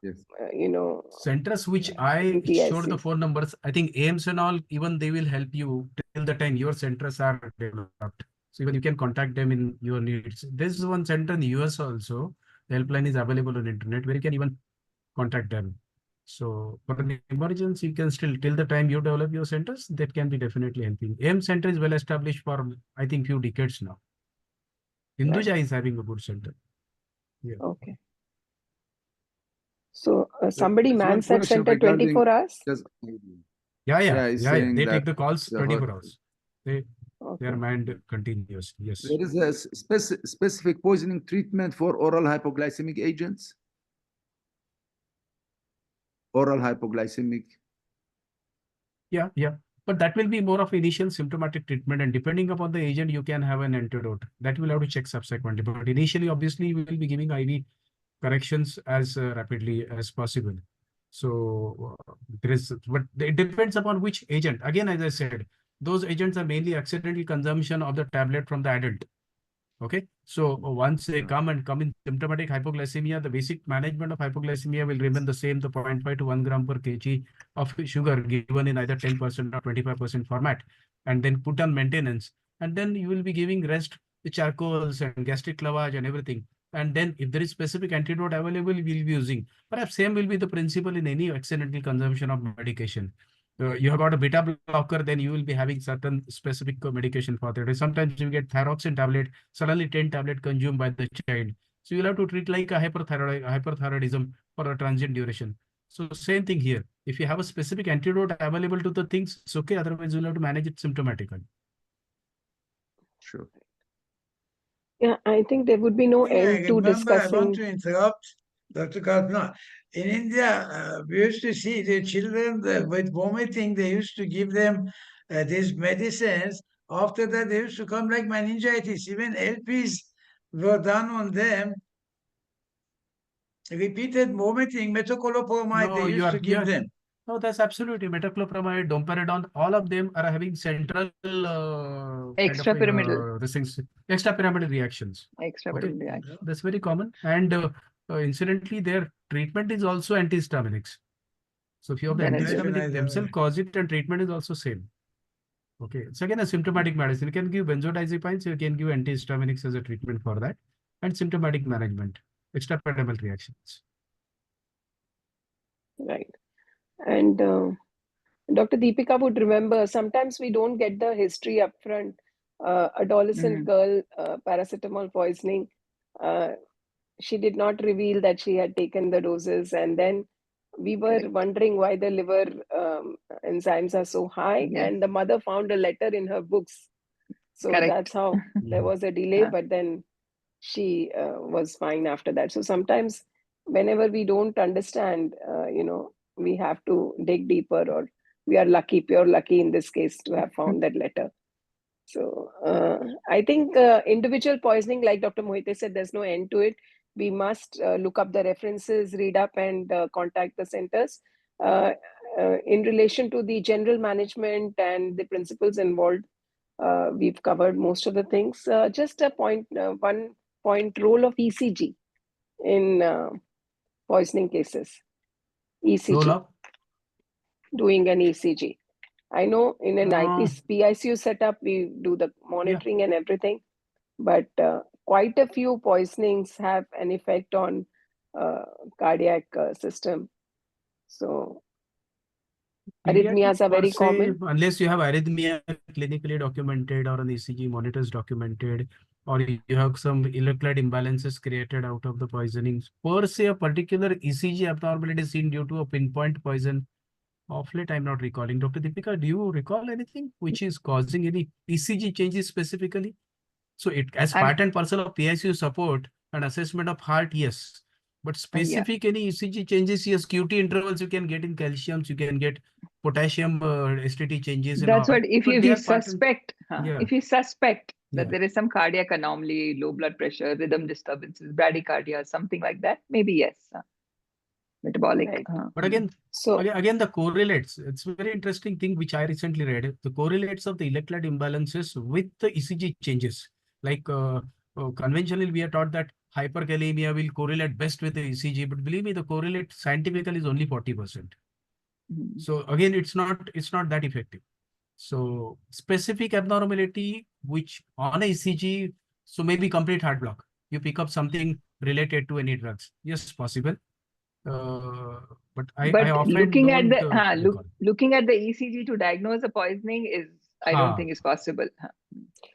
Yes. you know, Centers which in I showed the PICs. phone numbers, I think AIMS and all, even they will help you till the time your centers are developed. So even you can contact them in your needs. This is one center in the US also. The helpline is available on internet where you can even contact them. So for an emergency, you can still, till the time you develop your centers, that can be definitely helping. AIMS center is well established for, I think, few decades now. Right. Hinduja is having a good center. Yeah. Okay. So There- somebody There's one mans that question center regarding 24 hours? just Yeah. he's They saying that take the calls the 24 hospital. hours. They are Okay. manned continuously. Yes. There is a specific poisoning treatment for oral hypoglycemic agents. Oral hypoglycemic. Yeah. But that will be more of initial symptomatic treatment, and depending upon the agent, you can have an antidote. That will have to check subsequently. But initially, obviously, we will be giving IV corrections as rapidly as possible. So but it depends upon which agent. Again, as I said, those agents are mainly accidental consumption of the tablet from the adult. Okay, so once they come in symptomatic hypoglycemia, the basic management of hypoglycemia will remain the same, the 0.5 to 1 gram per kg of sugar given in either 10% or 25% format, and then put on maintenance. And then you will be giving rest, the charcoals and gastric lavage and everything. And then if there is specific antidote available, we will be using. Perhaps same will be the principle in any accidental consumption of medication. You have got a beta blocker, then you will be having certain specific medication for that. Sometimes you get thyroxine tablet, suddenly 10 tablet consumed by the child. So you'll have to treat like a hyperthyroidism for a transient duration. So same thing here. If you have a specific antidote available to the things, it's okay. Otherwise, you'll have to manage it symptomatically. Sure. Yeah, I think there would be no I end to remember, I want discussing. to interrupt Dr. Kalpana. In India, we used to see the children with vomiting, they used to give them these medicines. After that, they used to come like meningitis. Even LPs were done on them. Repeated vomiting, metoclopramide, they No, used to give them. no, that's absolutely metoclopramide, domperidone. All of them are having central kind of Extrapyramidal. this things, extrapyramidal reactions. Okay, Extrapyramidal reaction. that's very common. And incidentally, their treatment is also antihistaminics. So if you have the Then it's antihistaminic Methionine, themselves cause it, and treatment is also same. Okay, it's again a symptomatic medicine. You can give benzodiazepines, you can give antihistaminics as a treatment for that, and symptomatic management, extrapyramidal reactions. Right. And Dr. Deepika would remember, sometimes we don't get the history up front. Adolescent girl, paracetamol poisoning. She did not reveal that she had taken the doses, and then we were Correct. wondering why the liver enzymes are so high, Yes. and the mother found a letter in her books. So Correct. that's how there was a delay, but then she was fine after that. So sometimes whenever we don't understand, we have to dig deeper, or we are lucky, pure lucky in this case, to have found that letter. So I think individual poisoning, like Dr. Mohite said, there's no end to it. We must look up the references, read up, and contact the centers. In relation to the general management and the principles involved, we've covered most of the things. Just a point, one point, role of ECG in poisoning cases. Roll ECG, up. doing an ECG. I know in an PICU setup, we do the monitoring and everything, but quite a few poisonings have an effect on cardiac system. So arrhythmias are very common. Unless you have arrhythmia clinically documented or an ECG monitors documented, or you have some electrolyte imbalances created out of the poisonings. Per se, a particular ECG abnormality is seen due to a pinpoint poison. Of late, I'm not recalling. Dr. Deepika, do you recall anything which is causing any ECG changes specifically? So it as part and parcel of PICU support and assessment of heart, yes. But specific any ECG changes, yes, QT intervals you can get in calciums, you can get potassium STT changes and That's all. what if But they you are part and suspect, yeah, if you suspect that yeah. there is some cardiac anomaly, low blood pressure, rhythm disturbances, bradycardia, something like that, maybe yes, metabolic. Right. But again, So again, the correlates. It's a very interesting thing which I recently read. The correlates of the electrolyte imbalances with the ECG changes. Like conventionally, we are taught that hyperkalemia will correlate best with the ECG, but believe me, the correlate scientifically is only 40%. So again, it's not that effective. So specific abnormality which on a ECG, so maybe complete heart block. You pick up something related to any drugs. Yes, possible. But I But often looking at don't the recall. looking at the ECG to diagnose a poisoning is, I don't think is possible.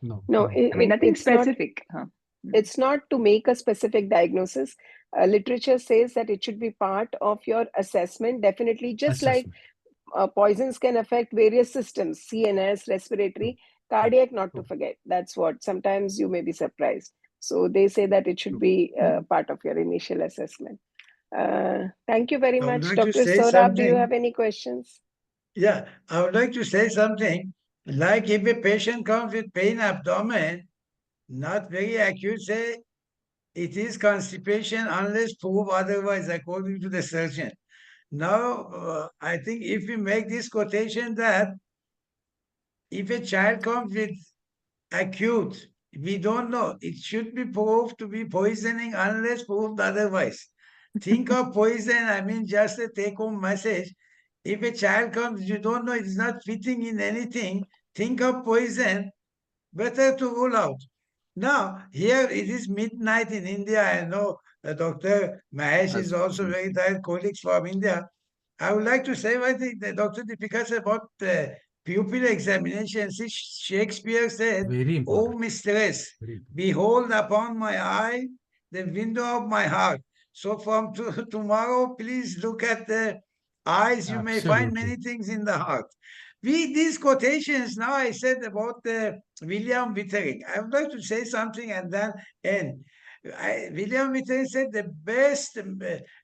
No, no, I mean, nothing it's not. specific. It's not to make a specific diagnosis. Literature says that it should be part of your assessment. Definitely, just like assessment. poisons can affect various systems, CNS, respiratory, cardiac, not to forget. That's what sometimes you may be surprised. So they say that it should be part of your initial assessment. Thank you very I would much. like to Dr. say Saurabh, do you something. have any questions? Yeah, I would like to say something. Like if a patient comes with pain abdomen, not very acute, say it is constipation unless proved otherwise, according to the surgeon. Now, I think if we make this quotation that if a child comes with acute, we don't know, it should be proved to be poisoning unless proved otherwise. Think of poison, I mean, just a take home message. If a child comes, you don't know, it's not fitting in anything, think of poison, better to rule out. Now, here it is midnight in India. I know Dr. Mahesh is also very tired, colleagues from India. I would like to say one thing, Dr. Deepika said about pupil examination. See, Shakespeare said, Very "O important. mistress, Very behold upon my eye the window of my heart." So from tomorrow, please look at the eyes. You may find Absolutely. many things in the heart. These quotations, now I said about William Wittering. I would like to say something and then end. William Wittering said the best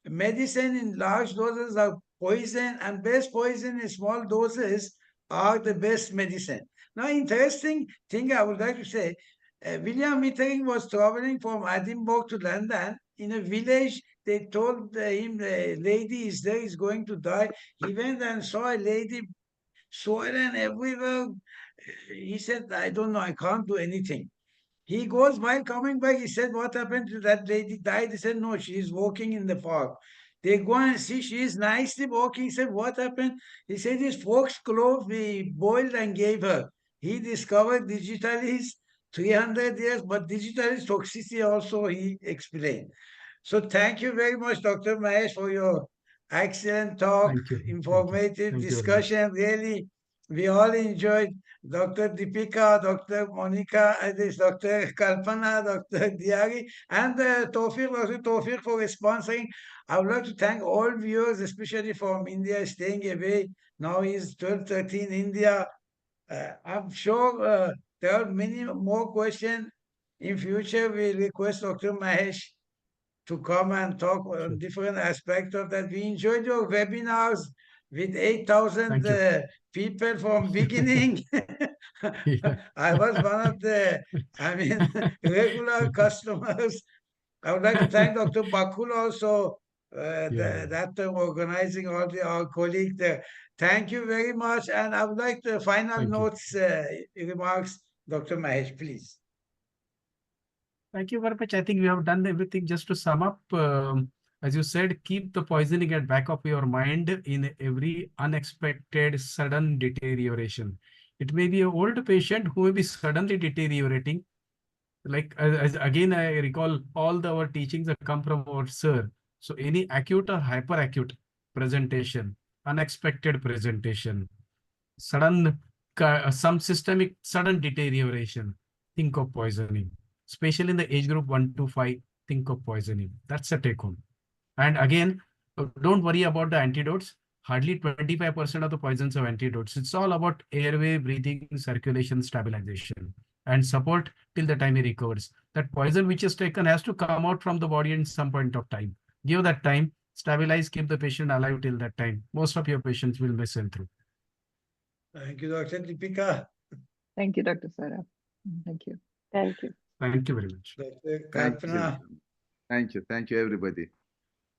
medicine in large doses are poison, and best poison in small doses are the best medicine. Now, interesting thing I would like to say, William Wittering was traveling from Edinburgh to London. In a village, they told him the lady is there, is going to die. He went and saw a lady swollen everywhere. He said, I don't know, I can't do anything. He goes, while coming back, he said, what happened to that lady? Died? He said, no, she is walking in the park. They go and see she is nicely walking. He said, what happened? He said, this foxglove we boiled and gave her. He discovered digitalis 300 years, but digitalis toxicity also he explained. So thank you very much, Dr. Mahesh, for your excellent talk, Thank you. informative Thank you very much. discussion. Really, we all enjoyed. Dr. Deepika, Dr. Monica, this Dr. Kalpana, Dr. Diari, and Dr. Tawfiq for sponsoring. I would like to thank all viewers, especially from India, staying away. Now is 12:13 India. I'm sure there are many more questions. In future, we request Dr. Mahesh to come and talk on different aspects of that. We enjoyed your webinars with 8,000 Thank you. people from beginning. Yeah. I was one of the, I mean, regular customers. I would like to thank Dr. Bakul also, Yeah. that organizing all our colleagues there. Thank you very much. And I would like the final Thank you. notes, remarks, Dr. Mahesh, please. Thank you very much. I think we have done everything. Just to sum up, as you said, keep the poisoning at back of your mind in every unexpected sudden deterioration. It may be an old patient who may be suddenly deteriorating. Like as again, I recall all our teachings that come from our sir. So any acute or hyperacute presentation, unexpected presentation, sudden some systemic sudden deterioration, think of poisoning. Especially in the age group 1 to 5, think of poisoning. That's a take home. And again, don't worry about the antidotes. Hardly 25% of the poisons have antidotes. It's all about airway, breathing, circulation, stabilization, and support till the time he recovers. That poison which is taken has to come out from the body in some point of time. Give that time, stabilize, keep the patient alive till that time. Most of your patients will be sent through. Thank you, Dr. Deepika. Thank you, Dr. Saurabh. Thank you. Thank you. Thank you very much. Dr. Thank you. Kalpana. Thank you. Thank you, everybody.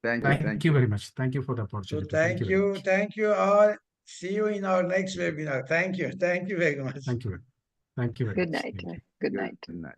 Thank you. Thank you very much. Thank you for the So opportunity. thank you all. See you in our next webinar. Thank you very much. Thank you. Thank you very Good much. night. Thank you. Good night. Good night.